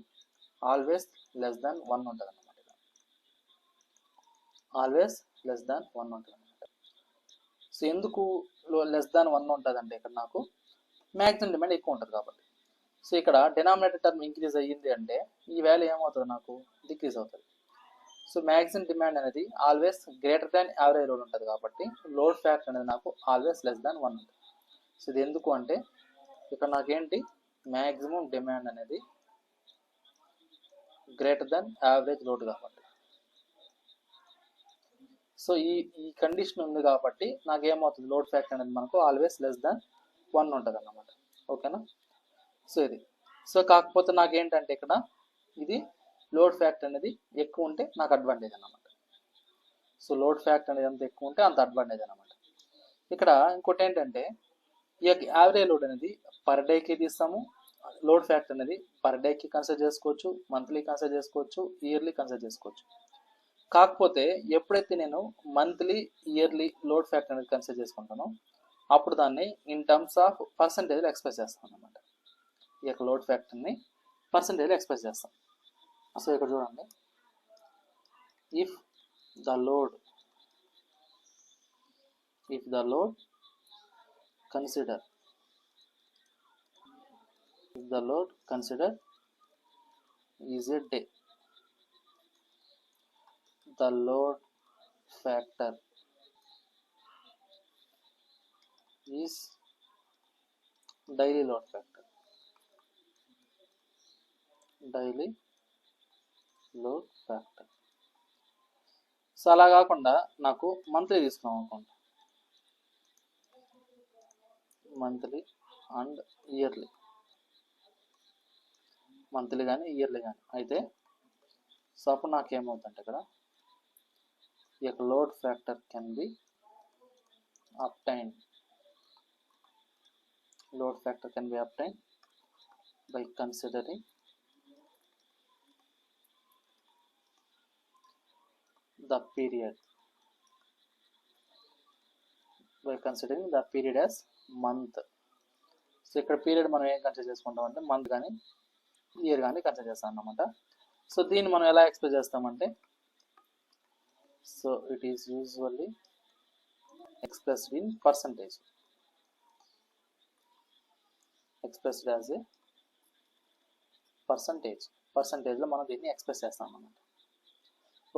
ఆల్వేస్ లెస్ దాన్ 1 ఉంటుంది అన్నమాట. ఆల్వేస్ లెస్ దాన్ 1 ఉంటుంది అన్నమాట. సో ఎందుకు లెస్ దాన్ 1 ఉంటుంది అంటే ఇక్కడ నాకు మ్యాక్సిమం డిమాండ్ ఎక్కువ ఉంటుంది కాబట్టి. సో ఇక్కడ డినామినేటర్ టర్మ్ ఇంక్రీజ్ అయ్యింది అంటే ఈ వాల్యూ ఏమవుతుంది, నాకు డిక్రీజ్ అవుతుంది. సో మ్యాక్సిమం డిమాండ్ అనేది ఆల్వేస్ గ్రేటర్ దాన్ యావరేజ్ లోడ్ ఉంటుంది కాబట్టి లోడ్ ఫ్యాక్టర్ అనేది నాకు ఆల్వేస్ లెస్ దాన్ 1 ఉంటుంది. సో ఇది ఎందుకు అంటే ఇక్కడ నాకేంటి మ్యాక్సిమం డిమాండ్ అనేది గ్రేటర్ దాన్ యావరేజ్ లోడ్ కాబట్టి. సో ఈ కండిషన్ ఉంది కాబట్టి నాకేమవుతుంది, లోడ్ ఫ్యాక్టర్ అనేది మనకు ఆల్వేస్ లెస్ దాన్ 1 ఉంటుంది అన్నమాట. ఓకేనా. సో ఇది సో కాకపోతే నాకేంటంటే ఇక్కడ ఇది లోడ్ ఫ్యాక్టర్ అనేది ఎక్కువ ఉంటే నాకు అడ్వాంటేజ్ అన్నమాట. సో లోడ్ ఫ్యాక్టర్ అనేది ఎంత ఎక్కువ ఉంటే అంత అడ్వాంటేజ్ అన్నమాట. ఇక్కడ ఇంకోటి ఏంటంటే ఈ యొక్క యావరేజ్ లోడ్ అనేది పర్ డేకి తీస్తాము, లోడ్ ఫ్యాక్టర్ అనేది పర్ డేకి కన్సిడర్ చేసుకోవచ్చు, మంత్లీ కన్సిడర్ చేసుకోవచ్చు, ఇయర్లీ కన్సిడర్ చేసుకోవచ్చు. కాకపోతే ఎప్పుడైతే నేను మంత్లీ ఇయర్లీ లోడ్ ఫ్యాక్టర్ అనేది కన్సిడర్ చేసుకుంటానో అప్పుడు దాన్ని ఇన్ టర్మ్స్ ఆఫ్ పర్సంటేజ్లో ఎక్స్ప్రెస్ చేస్తాను అన్నమాట. ఈ యొక్క లోడ్ ఫ్యాక్టర్ని పర్సంటేజ్లో ఎక్స్ప్రెస్ చేస్తాం. సో ఇక్కడ చూడండి, if the load consider is a day, the load factor is daily load factor. So అలా కాకుండా నాకు మంత్లీ తీసుకున్నాం అనుకోండి, మంత్లీ అండ్ ఇయర్లీ, మంత్లీ కానీ ఇయర్లీ కానీ అయితే సో అప్పుడు నాకేమవుతుందంటే ఇక్కడ ఈ యొక్క load factor can be obtained by considering the period as month. So ఇక్కడ పీరియడ్ మనం ఏం కన్సిడర్ చేసుకుంటాం అంటే మంత్ కానీ ఇయర్ కానీ కన్సిడర్ చేస్తాం అన్నమాట. సో దీన్ని మనం ఎలా ఎక్స్ప్రెస్ చేస్తామంటే so it is usually expressed in expressed as a పర్సంటేజ్లో మనం దీన్ని ఎక్స్ప్రెస్ చేస్తాం అన్నమాట.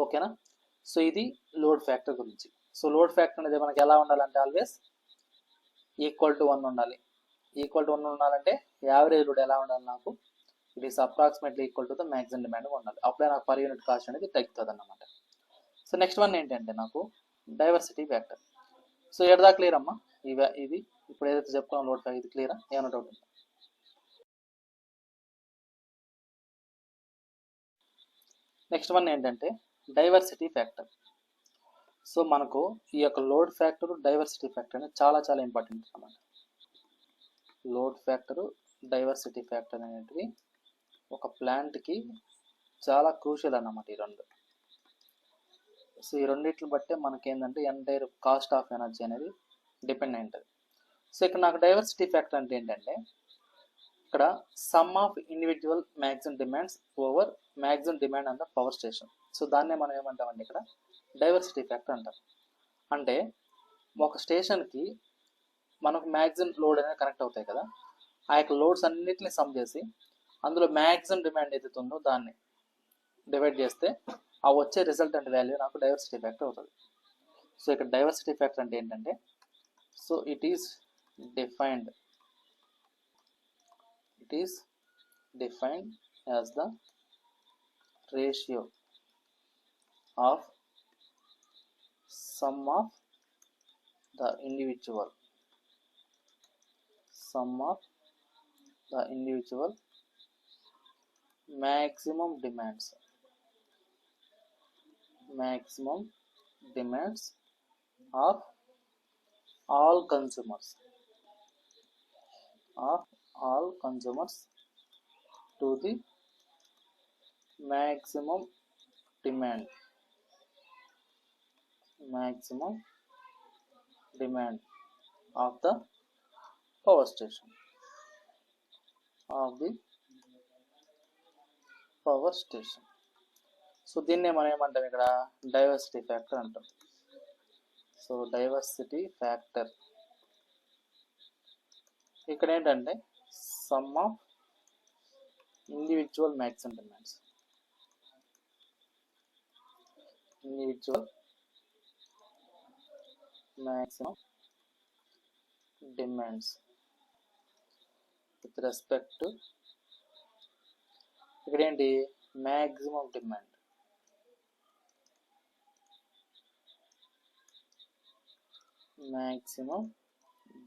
ఓకేనా. సో ఇది లోడ్ ఫ్యాక్టర్ గురించి. సో లోడ్ ఫ్యాక్టర్ అనేది మనకి ఎలా ఉండాలంటే ఆల్వేస్ ఈక్వల్ టు 1 ఉండాలి. ఈక్వల్ టు 1 ఉండాలంటే యావరేజ్ లోడ్ ఎలా ఉండాలి, నాకు it is approximately equal to the maximum demand ఉండాలి. అప్పుడే నాకు పర్ యూనిట్ కాస్ట్ అనేది తగ్గుతుంది అన్నమాట. సో నెక్స్ట్ వన్ ఏంటంటే నాకు డైవర్సిటీ ఫ్యాక్టర్. సో ఎడదా క్లియర్ అమ్మా, ఇది ఇప్పుడు ఏదైతే చెప్పుకున్నాం లోడ్ ఫ్యాక్టర్, ఇది క్లియరా, ఏమైనా డౌట్ ఉందా? నెక్స్ట్ వన్ ఏంటంటే డైవర్సిటీ ఫ్యాక్టర్. సో మనకు ఈ యొక్క లోడ్ ఫ్యాక్టర్ డైవర్సిటీ ఫ్యాక్టర్ అనేది చాలా చాలా ఇంపార్టెంట్ అన్నమాట. లోడ్ ఫ్యాక్టర్ డైవర్సిటీ ఫ్యాక్టర్ అనేటివి ఒక ప్లాంట్కి చాలా క్రూషియల్ అన్నమాట ఈ రెండు. సో ఈ రెండింటిని బట్టే మనకి ఏంటంటే ఎంటైర్ కాస్ట్ ఆఫ్ ఎనర్జీ అనేది డిపెండ్ అయి ఉంటుంది. సో ఇక్కడ నాకు డైవర్సిటీ ఫ్యాక్టర్ అంటే ఏంటంటే ఇక్కడ some of individual maximum demands over maximum demand on the power station. So దాన్నే మనం ఏమంటామంటే ఇక్కడ డైవర్సిటీ ఫ్యాక్టర్ అంటాం. అంటే ఒక స్టేషన్కి మనకు మ్యాక్సిమం లోడ్ అనేది కనెక్ట్ అవుతాయి కదా, ఆ యొక్క లోడ్స్ అన్నిటిని సమ్ చేసి అందులో మ్యాక్సిమం డిమాండ్ ఏదైతే ఉందో దాన్ని డివైడ్ చేస్తే ఆ వచ్చే రిజల్టెంట్ వాల్యూ నాకు డైవర్సిటీ ఫ్యాక్టర్ అవుతుంది. సో ఇక్కడ డైవర్సిటీ ఫ్యాక్టర్ అంటే ఏంటంటే so it is defined as the ratio of some of the individual maximum demands of all consumers to the maximum demand of the power station. So దీన్నే మనం ఏమంటాం ఇక్కడ diversity factor అంటాం. So diversity factor ఇక్కడ ఏంటంటే some of individual maximum demands with respect to ఇక్కడ ఏంటి maximum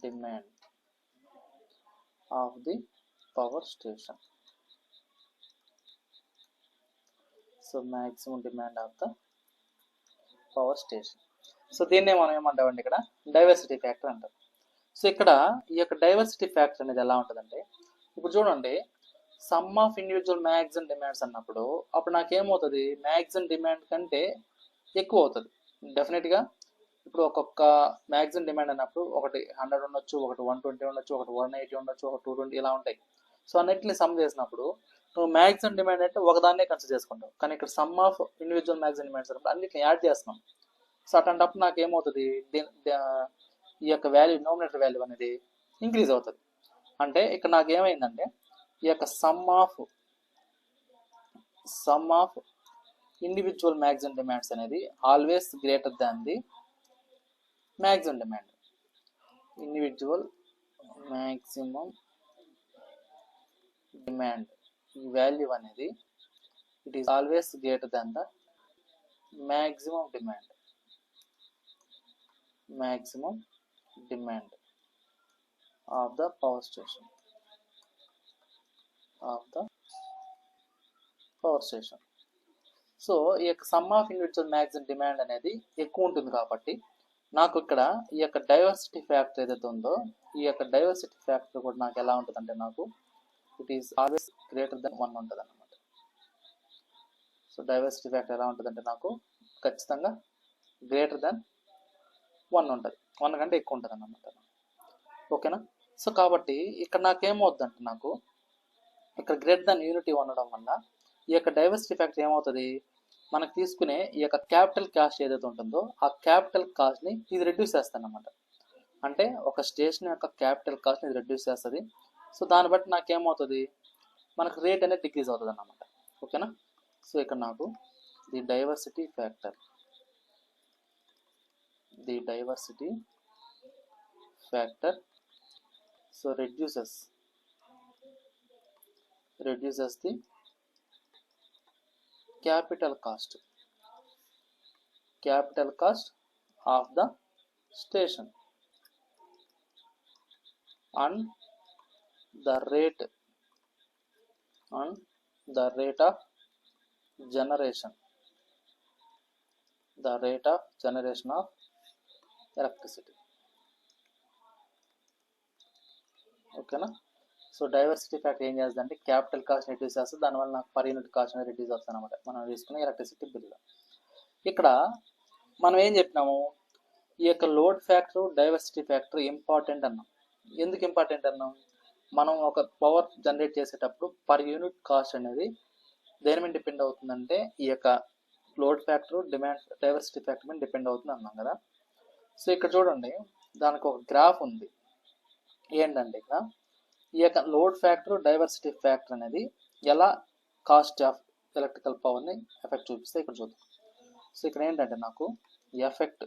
demand of the power station. So maximum demand of the power station. So దీన్నే మనం ఏమంటామండి ఇక్కడ డైవర్సిటీ ఫ్యాక్టర్ అంటాం. సో ఇక్కడ ఈ యొక్క డైవర్సిటీ ఫ్యాక్టర్ అనేది ఎలా ఉంటుందంటే ఇప్పుడు చూడండి some of individual maximum demands అన్నప్పుడు అప్పుడు నాకేమవుతుంది మ్యాక్సిమం డిమాండ్ కంటే ఎక్కువ అవుతుంది డెఫినెట్గా. ఇప్పుడు ఒక్కొక్క మ్యాక్సిమం డిమాండ్ అన్నప్పుడు ఒకటి 100 ఉండొచ్చు, ఒకటి 120 ఉండొచ్చు, ఒకటి 180 ఉండొచ్చు, ఒక 220 ఇలా ఉంటాయి. సో అన్నిటిని సమ్ చేసినప్పుడు నువ్వు మ్యాక్సిమం డిమాండ్ అంటే ఒకదాన్నే కన్సిడర్ చేసుకుంటావు, కానీ ఇక్కడ some of individual maximum demands అన్నప్పుడు అన్నిటిని యాడ్ చేస్తున్నాం. సో అట్లాంటప్పుడు నాకు ఏమవుతుంది ఈ యొక్క వాల్యూ డినామినేటర్ వాల్యూ అనేది ఇంక్రీజ్ అవుతుంది. అంటే ఇక్కడ నాకు ఏమైందంటే ఈ యొక్క sum of individual maximum demands అనేది always greater than the maximum demand. Individual maximum demand ఈ వాల్యూ అనేది it is always greater than the maximum demand of the power station. So ఈ యొక్క sum of individual maximum demand అనేది ఎక్కువ ఉంటుంది కాబట్టి నాకు ఇక్కడ ఈ యొక్క డైవర్సిటీ ఫ్యాక్టర్ ఏదైతే ఉందో ఈ యొక్క డైవర్సిటీ ఫ్యాక్టర్ కూడా నాకు ఎలా ఉంటుంది అంటే నాకు it is always greater than 1 ఉంటుంది అన్నమాట. సో డైవర్సిటీ ఫ్యాక్టర్ ఎలా ఉంటుంది అంటే నాకు ఖచ్చితంగా గ్రేటర్ దెన్ 1 ఉంటుంది, 1 కంటే ఎక్కువ ఉంటుంది అన్నమాట. ఓకేనా. సో కాబట్టి ఇక్కడ నాకేమవుతుందంటే నాకు ఇక్కడ గ్రేటర్ దెన్ యూనిటీ ఉండడం వల్ల ఈ యొక్క డైవర్సిటీ ఫ్యాక్టర్ ఏమవుతుంది మనకు తీసుకునే ఈ యొక్క క్యాపిటల్ కాస్ట్ ఏదైతే ఉంటుందో ఆ క్యాపిటల్ కాస్ట్ని ఇది రెడ్యూస్ చేస్తాను అనమాట. అంటే ఒక స్టేషన్ యొక్క క్యాపిటల్ కాస్ట్ని ఇది రెడ్యూస్ చేస్తుంది. సో దాన్ని బట్టి నాకేమవుతుంది మనకు రేట్ అనేది డిక్రీజ్ అవుతుంది అన్నమాట. ఓకేనా. సో ఇక్కడ నాకు the diversity factor so reduces the capital cost of the station and the rate of generation of electricity. ఓకేనా. సో డైవర్సిటీ ఫ్యాక్టర్ ఏం చేస్తుంది అంటే క్యాపిటల్ కాస్ట్ రెడ్యూస్ చేస్తుంది, దానివల్ల నాకు పర్ యూనిట్ కాస్ట్ అనేది రెడ్యూస్ అవుతుంది అనమాట మనం తీసుకునే ఎలక్ట్రిసిటీ బిల్. ఇక్కడ మనం ఏం చెప్పినాము, ఈ యొక్క load factor diversity factor important అన్నాం. ఎందుకు ఇంపార్టెంట్ అన్నాం, మనం ఒక పవర్ జనరేట్ చేసేటప్పుడు పర్ యూనిట్ కాస్ట్ అనేది దేని మీద డిపెండ్ అవుతుందంటే ఈ యొక్క load factor demand diversity factor మీద డిపెండ్ అవుతుంది అన్నాం కదా. సో ఇక్కడ చూడండి, దానికి ఒక గ్రాఫ్ ఉంది. ఏంటంటే ఇక్కడ ఈ యొక్క లోడ్ ఫ్యాక్టర్ డైవర్సిటీ ఫ్యాక్టర్ అనేది ఎలా కాస్ట్ ఆఫ్ ఎలక్ట్రికల్ పవర్ని ఎఫెక్ట్ చూపిస్తే ఇక్కడ చూద్దాం. సో ఇక్కడ ఏంటంటే నాకు effect,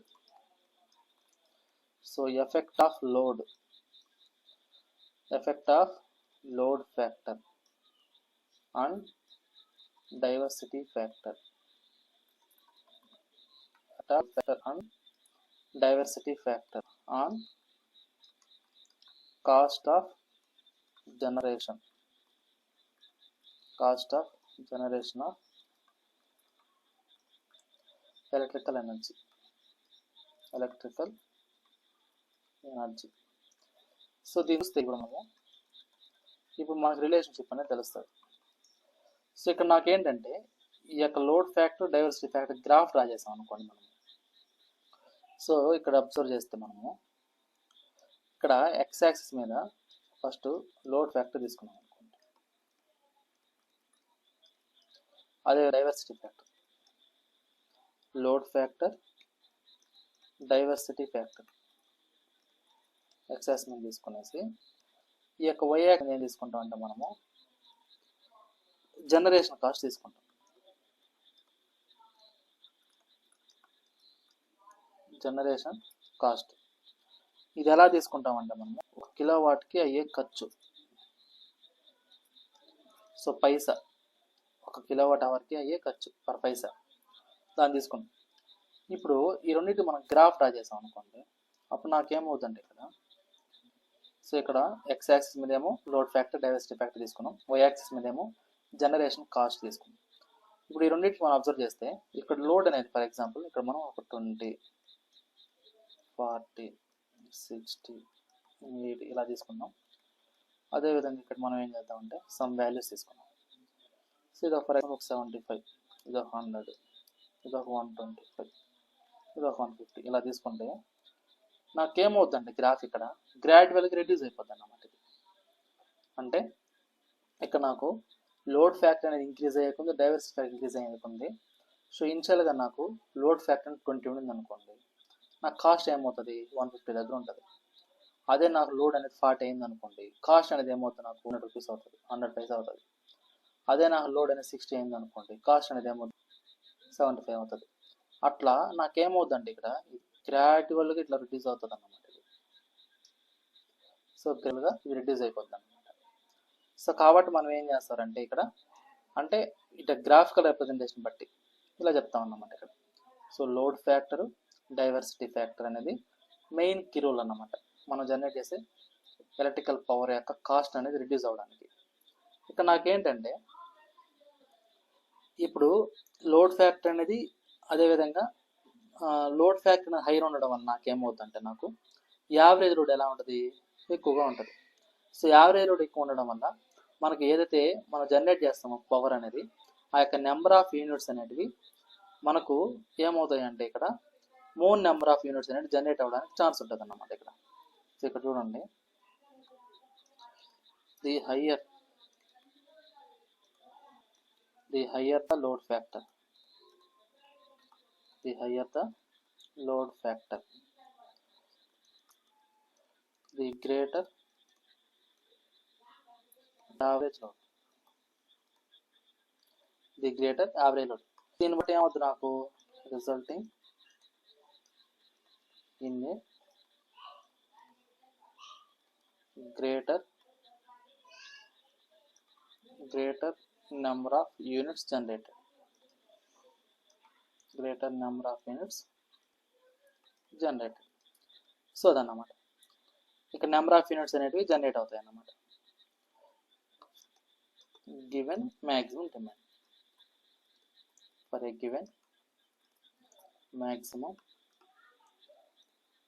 so effect of load factor and diversity factor on cost of generation of electrical energy. So దీని చూస్తే ఇప్పుడు మనకు రిలేషన్షిప్ అనేది తెలుస్తుంది. సో ఇక్కడ నాకేంటంటే ఈ యొక్క load factor diversity factor graph draw చేసాం అనుకోండి మనం. సో ఇక్కడ అబ్జర్వ్ చేస్తే మనము ఇక్కడ ఎక్స్ యాక్సిస్ మీద ఫస్ట్ లోడ్ ఫ్యాక్టర్ తీసుకున్నాం అనుకోండి, అదే diversity factor, load factor diversity factor X axis మీద తీసుకునేసి ఈ యొక్క వై యాక్సిస్ ఏం తీసుకుంటాం అంటే మనము జనరేషన్ కాస్ట్ తీసుకుంటాం. జనరేషన్ కాస్ట్ ఇది ఎలా తీసుకుంటామంటే మనము 1 కిలోవాట్కి అయ్యే ఖర్చు, సో పైసా, 1 కిలోవాట్ అవర్కి అయ్యే ఖర్చు పర్ పైసా, దాన్ని తీసుకుంటాం. ఇప్పుడు ఈ రెండింటి మనం గ్రాఫ్ డ్రా చేసాం అనుకోండి, అప్పుడు నాకేమవుతుందంటే ఇక్కడ, సో ఇక్కడ ఎక్స్ యాక్సిస్ మీద ఏమో లోడ్ ఫ్యాక్టర్ డైవర్సిటీ ఫ్యాక్టర్ తీసుకున్నాం, వై యాక్సిస్ మీద ఏమో జనరేషన్ కాస్ట్ తీసుకున్నాం. ఇప్పుడు ఈ రెండింటికి మనం అబ్జర్వ్ చేస్తే ఇక్కడ లోడ్ అనేది ఫర్ ఎగ్జాంపుల్ ఇక్కడ మనం ఒక 20, 40, 60, 80 ఇలా తీసుకున్నాం. అదేవిధంగా ఇక్కడ మనం ఏం చేద్దామంటే సమ్ వాల్యూస్ తీసుకున్నాం. సో ఇది ఫర్ ఎగ్జాంపుల్ 75, ఇది 100, ఇది 125, ఇది 150 ఇలా తీసుకుంటే నాకేమవుతుందంటే గ్రాఫ్ ఇక్కడ గ్రాడ్యువల్గా రెడ్యూస్ అయిపోద్ది అన్నమాట. ఇది అంటే ఇక్కడ నాకు లోడ్ ఫ్యాక్టర్ అనేది ఇంక్రీజ్ అయ్యేకుంది, డైవర్సిటీ ఫ్యాక్టర్ ఇంక్రీజ్ అయ్యేకుంది. సో ఇనిషియల్గా నాకు లోడ్ ఫ్యాక్టర్ 20 ఉండింది అనుకోండి, నాకు కాస్ట్ ఏమవుతుంది 150 దగ్గర ఉంటుంది. అదే నాకు లోడ్ అనేది 40 అయింది అనుకోండి, కాస్ట్ అనేది ఏమవుతుంది నాకు 100 రూపీస్ అవుతుంది, 100 పైసా అవుతుంది. అదే నాకు లోడ్ అనేది 60 అయింది అనుకోండి, కాస్ట్ అనేది ఏమవుతుంది 75 అవుతుంది. అట్లా నాకేమవుతుందంటే ఇక్కడ గ్రాడ్యువల్గా ఇట్లా రిడ్యూస్ అవుతుంది అన్నమాట. సో గ్రాడ్యువల్గా ఇది రిడ్యూస్ అయిపోతుంది అన్నమాట. సో కాబట్టి మనం ఏం చేస్తారంటే ఇక్కడ అంటే ఇట్లా గ్రాఫికల్ రిప్రజెంటేషన్ బట్టి ఇలా చెప్తాం అన్నమాట ఇక్కడ. So load factor diversity factor అనేది మెయిన్ కీ రోల్ అన్నమాట మనం జనరేట్ చేసే ఎలక్ట్రికల్ పవర్ యొక్క కాస్ట్ అనేది రిడ్యూస్ అవ్వడానికి. ఇక్కడ నాకేంటంటే ఇప్పుడు లోడ్ ఫ్యాక్టర్ అనేది అదేవిధంగా లోడ్ ఫ్యాక్టర్ హై ఉండడం వల్ల నాకేమవుతుందంటే నాకు యావరేజ్ లోడ్ ఎలా ఉంటుంది, ఎక్కువగా ఉంటుంది. సో యావరేజ్ లోడ్ ఎక్కువ ఉండడం వల్ల మనకి ఏదైతే మనం జనరేట్ చేస్తామో పవర్ అనేది ఆ యొక్క నెంబర్ ఆఫ్ యూనిట్స్ అనేటివి మనకు ఏమవుతాయి అంటే ఇక్కడ మోర్ నెంబర్ ఆఫ్ యూనిట్స్ అనేది జనరేట్ అవ్వడానికి ఛాన్స్ ఉంటుంది అన్నమాట ఇక్కడ. సో ఇక్కడ చూడండి, the higher the load factor, the higher the load factor, the greater average load, దీన్ని బట్టి ఏమవుతుంది నాకు resulting in A greater number of units generated. So అదన్నమాట ఇక్కడ నెంబర్ ఆఫ్ యూనిట్స్ అనేటివి జనరేట్ అవుతాయి అన్నమాట. Given maximum demand for a given maximum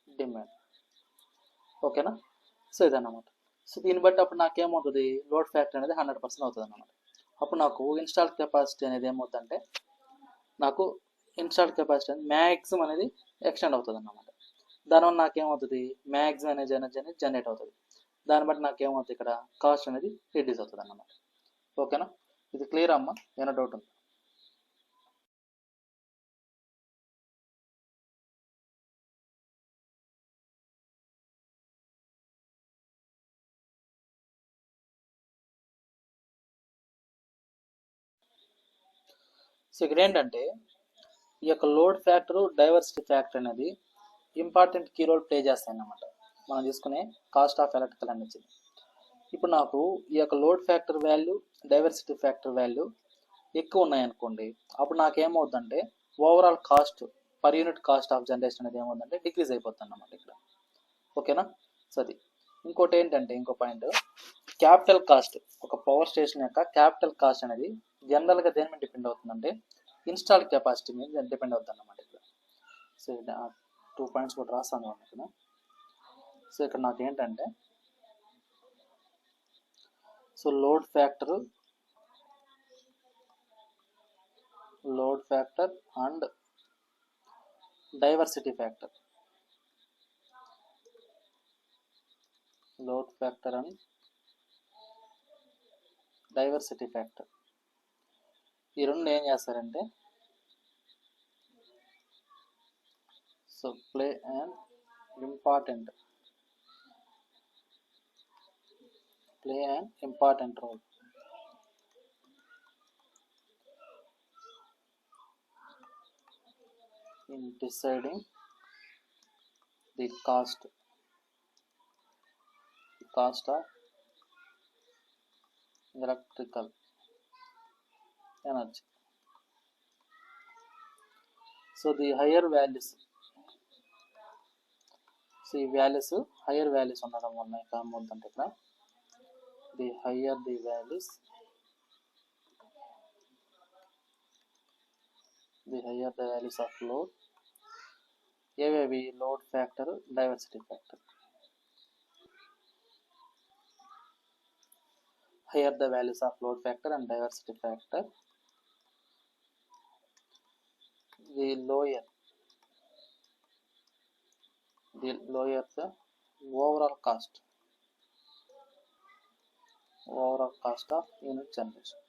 demand. ఓకేనా? సో ఇదన్నమాట. సో దీన్ని బట్టి అప్పుడు నాకేమవుతుంది, లోడ్ ఫ్యాక్టర్ అనేది 100% అవుతుంది అన్నమాట. అప్పుడు నాకు ఇన్స్టాల్ కెపాసిటీ అనేది ఏమవుతుందంటే, నాకు ఇన్స్టాల్ కెపాసిటీ అనేది మ్యాక్సిమం అనేది ఎక్స్టెండ్ అవుతుంది అన్నమాట. దానివల్ల నాకేమవుతుంది, మ్యాక్సిమం అనేది ఎనర్జీ అనేది జనరేట్ అవుతుంది. దాన్ని బట్టి నాకేమవుతుంది, ఇక్కడ కాస్ట్ అనేది రిడ్యూస్ అవుతుంది అన్నమాట. ఓకేనా, ఇది క్లియర్ అమ్మా, ఏమైనా డౌట్ ఉంది? సో ఇక్కడ ఏంటంటే, ఈ యొక్క లోడ్ ఫ్యాక్టర్, డైవర్సిటీ ఫ్యాక్టర్ అనేది ఇంపార్టెంట్ కీ రోల్ ప్లే చేస్తాయి అన్నమాట మనం తీసుకునే కాస్ట్ ఆఫ్ ఎలక్ట్రికల్ అనేది. ఇప్పుడు నాకు ఈ యొక్క load factor value, diversity factor value ఎక్కువ ఉన్నాయనుకోండి, అప్పుడు నాకేమవుతుందంటే overall cost, per unit cost of generation అనేది ఏమవుతుందంటే డిక్రీజ్ అయిపోతుంది అన్నమాట ఇక్కడ. ఓకేనా, సో అది. ఇంకోటి ఏంటంటే, ఇంకో పాయింట్, క్యాపిటల్ కాస్ట్. ఒక పవర్ స్టేషన్ యొక్క క్యాపిటల్ కాస్ట్ అనేది జనరల్గా దేని మీద డిపెండ్ అవుతుందంటే ఇన్స్టాల్ కెపాసిటీ మీద డిపెండ్ అవుతుంది అన్నమాట ఇక్కడ. సో 2 పాయింట్స్ కూడా రాస్తాను ఇక్కడ. సో ఇక్కడ నాకు ఏంటంటే, so load factor and diversity factor, load factor and diversity factor, ఈ రెండు ఏం చేస్తారంటే, so play an important role in deciding the cost of electrical energy. So the higher values, so ఈ వాల్యూస్ హయ్యర్ వాల్యూస్ ఉండడం వల్ల ఏమవుతుందంటే, ఇక్కడ the higher the values, of load, ఏవేవి, load factor, diversity factor. higher the values of load factor and diversity factor, the lower the overall cost of unit generation.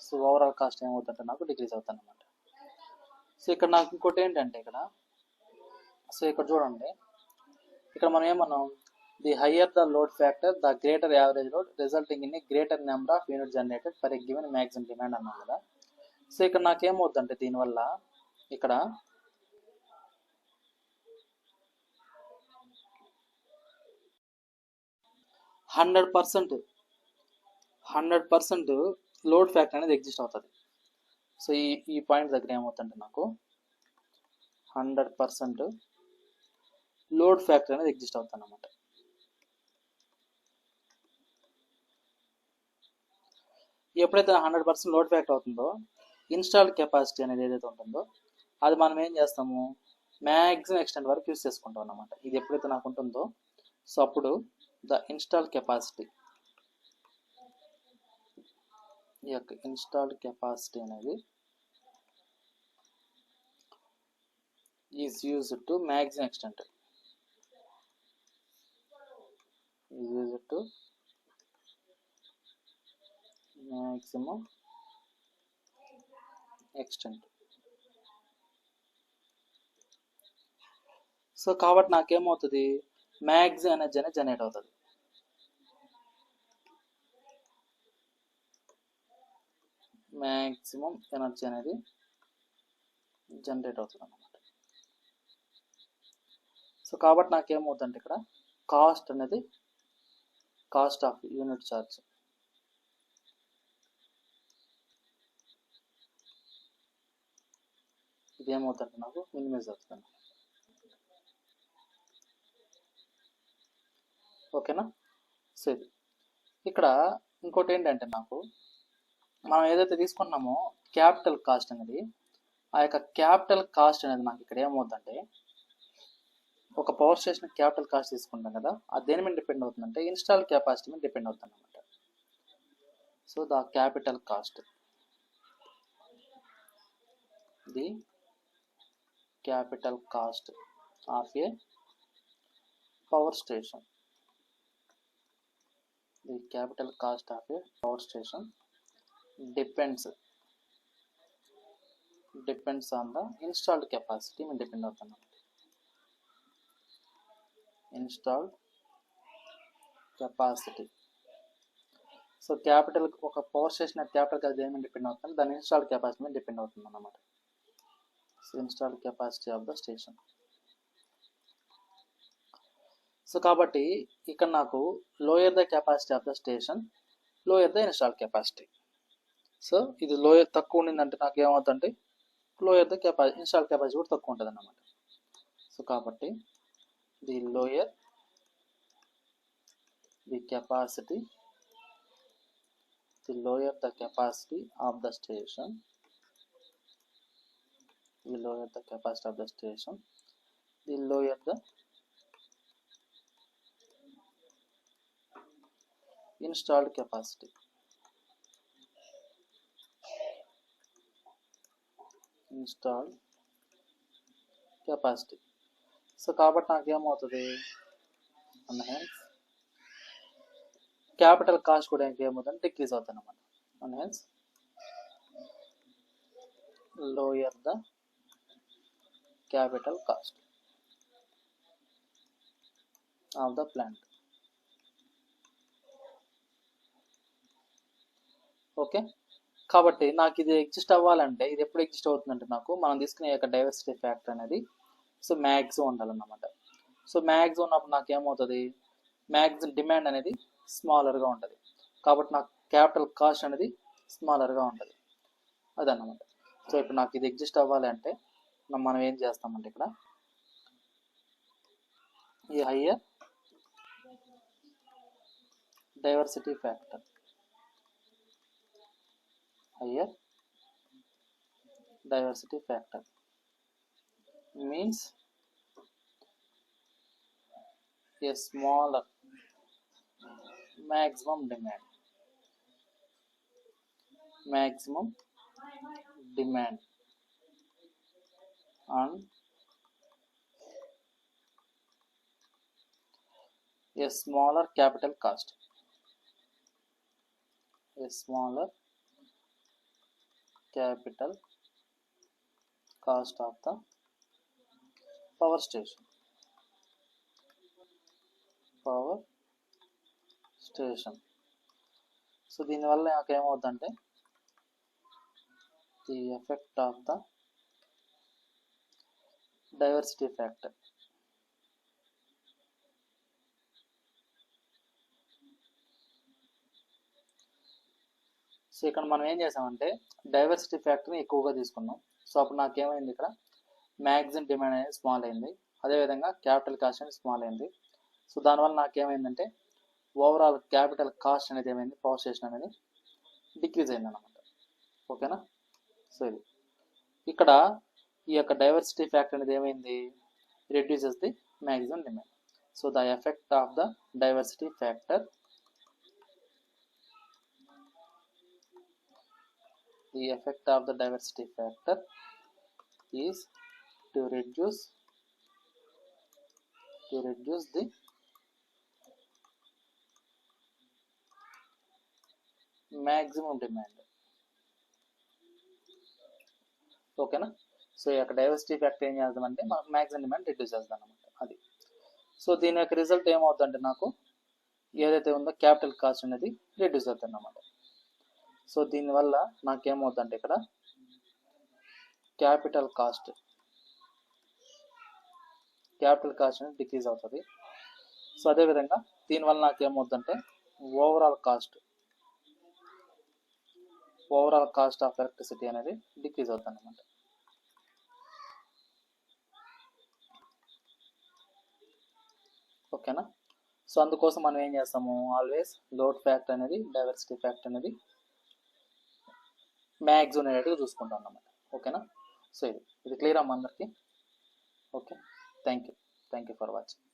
So overall cost ఏమవుతుందంటే నాకు decrease అవుతుంది అన్నమాట. So ఇక్కడ నాకు ఇంకోటి ఏంటంటే, ఇక్కడ సో ఇక్కడ చూడండి, ఇక్కడ మనం ఏమన్నాం, the higher the load factor the greater average load resulting in a greater number of unit generated for a given maximum demand అన్నాం కదా. సో ఇక్కడ నాకేమవుతుందంటే, దీనివల్ల ఇక్కడ 100% లోడ్ ఫ్యాక్టర్ అనేది ఎగ్జిస్ట్ అవుతుంది. సో ఈ పాయింట్ దగ్గర ఏమవుతుందంటే, నాకు 100% లోడ్ ఫ్యాక్టర్ అనేది ఎగ్జిస్ట్ అవుతుంది అన్నమాట. ఎప్పుడైతే 100% లోడ్ ఫ్యాక్టర్ అవుతుందో, ఇన్స్టాల్డ్ కెపాసిటీ అనేది ఏదైతే ఉంటుందో అది మనం ఏం చేస్తాము, మ్యాక్సిమం ఎక్స్టెంట్ వరకు యూస్ చేసుకుంటాం అన్నమాట. ఇది ఎప్పుడైతే నాకు ఉంటుందో, సో అప్పుడు ద ఇన్స్టాల్డ్ కెపాసిటీ, ఈ యొక్క ఇన్స్టాల్డ్ కెపాసిటీ అనేది is used to maximum extent, maximum extent. So కాబట్టి నాకేమవుతుంది, మ్యాక్సిమం ఎనర్జీ అనేది జనరేట్ అవుతుంది. మ్యాక్సిమం ఎనర్జీ అనేది జనరేట్ అవుతుంది అన్నమాట. సో కాబట్టి నాకేమవుతుందంటే, ఇక్కడ కాస్ట్ అనేది కాస్ట్ ఆఫ్ యూనిట్ ఛార్జ్, ఇది ఏమవుతుందంటే నాకు మినిమైజ్ అవుతుంది. ఓకేనా, సో ఇది. ఇక్కడ ఇంకోటి ఏంటంటే, నాకు మనం ఏదైతే తీసుకున్నామో క్యాపిటల్ కాస్ట్ అనేది, ఆ యొక్క క్యాపిటల్ కాస్ట్ అనేది నాకు ఇక్కడ ఏమవుతుందంటే ఒక పవర్ స్టేషన్ క్యాపిటల్ కాస్ట్ తీసుకుంటాం కదా, అది దేని మీద డిపెండ్ అవుతుందంటే ఇన్స్టాల్ కెపాసిటీ మీద డిపెండ్ అవుతుంది అనమాట. So the capital cost, the capital cost of A power station, the capital cost of A power station depends on the installed capacity మీద డిపెండ్ అవుతుంది. Installed capacity. సో క్యాపిటల్ ఒక power station capital cost దేని మీద depend అవుతుంది, దాని installed capacity మీద depend అవుతుంది అన్నమాట. So installed capacity of the station. So కాబట్టి ఇక్కడ నాకు lower the capacity of the station, lower the installed capacity. So ఇది లోయర్ తక్కువ ఉండిందంటే నాకు ఏమవుతుందంటే lower the capacity, installed capacity కూడా తక్కువ ఉంటుంది అన్నమాట. సో కాబట్టి the lower the capacity, the lower the capacity of the station, the lower the capacity of the station, the lower the installed capacity. Installed capacity. So కాబట్టి నాకు ఏమవుతుంది and hence capital cost కూడా ఇంకేమవుతుంది decrease అవుతుంది అన్నమాట. And hence lower the capital cost of the plant. Okay, కాబట్టి నాకు ఇది exist అవ్వాలంటే ఇది ఎప్పుడు ఎగ్జిస్ట్ అవుతుందంటే నాకు మనం తీసుకునే యొక్క డైవర్సిటీ ఫ్యాక్టర్ అనేది సో మ్యాక్సిమం ఉండాలన్నమాట. సో మ్యాక్సిమం ఉన్నప్పుడు నాకు ఏమవుతుంది, మ్యాక్సిమం డిమాండ్ అనేది స్మాలర్గా ఉంటుంది, కాబట్టి నాకు క్యాపిటల్ కాస్ట్ అనేది స్మాలర్గా ఉంటుంది అదన్నమాట. సో ఇప్పుడు నాకు ఇది ఎగ్జిస్ట్ అవ్వాలి అంటే మనం ఏం చేస్తామంటే ఇక్కడ ఈ higher diversity factor, higher diversity factor means a smaller maximum demand and a smaller capital cost, a smaller capital cost of the power station. So దీనివల్ల నాకు ఏమవుతుందంటే the effect of the diversity factor. So ఇక్కడ మనం ఏం చేసామంటే diversity ఫ్యాక్టర్ని ఎక్కువగా తీసుకున్నాం. So అప్పుడు నాకేమైంది, ఇక్కడ మ్యాక్సిమం డిమాండ్ అనేది స్మాల్ అయింది, అదేవిధంగా క్యాపిటల్ కాస్ట్ అనేది స్మాల్ అయింది. సో దానివల్ల నాకేమైందంటే ఓవరాల్ క్యాపిటల్ కాస్ట్ అనేది ఏమైంది, పవర్ స్టేషన్ అనేది డిక్రీజ్ అయింది అన్నమాట. ఓకేనా. సో ఇది ఇక్కడ ఈ యొక్క డైవర్సిటీ ఫ్యాక్టర్ అనేది ఏమైంది, reduces the maximum demand. So the effect of the diversity factor, the effect of the diversity factor is to reduce the maximum demand. ఓకేనా. సో ఈ యొక్క డైవర్సిటీ ఫ్యాక్టర్ ఏం చేద్దామంటే మనకు మ్యాక్సిమం డిమాండ్ రిడ్యూస్ చేద్దాం అనమాట అది. సో దీని యొక్క రిజల్ట్ ఏమవుతుందంటే నాకు ఏదైతే ఉందో క్యాపిటల్ కాస్ట్ అనేది రిడ్యూస్ అవుతుంది అన్నమాట. సో దీనివల్ల నాకేమవుతుందంటే ఇక్కడ క్యాపిటల్ కాస్ట్ అనేది డిక్రీజ్ అవుతుంది. సో అదేవిధంగా దీనివల్ల నాకేమవుతుందంటే ఓవరాల్ కాస్ట్ ఆఫ్ ఎలక్ట్రిసిటీ అనేది డిక్రీజ్ అవుతుంది అన్నమాట. ఓకేనా. సో అందుకోసం మనం ఏం చేస్తాము, ఆల్వేస్ లోడ్ ఫ్యాక్టర్ అనేది డైవర్సిటీ ఫ్యాక్టర్ అనేది మ్యాక్సిమం అనేటివి చూసుకుంటాం అన్నమాట. ఓకేనా. సో ఇది క్లియర్ అమ్మ అందరికీ. Okay, thank you. Thank you for watching.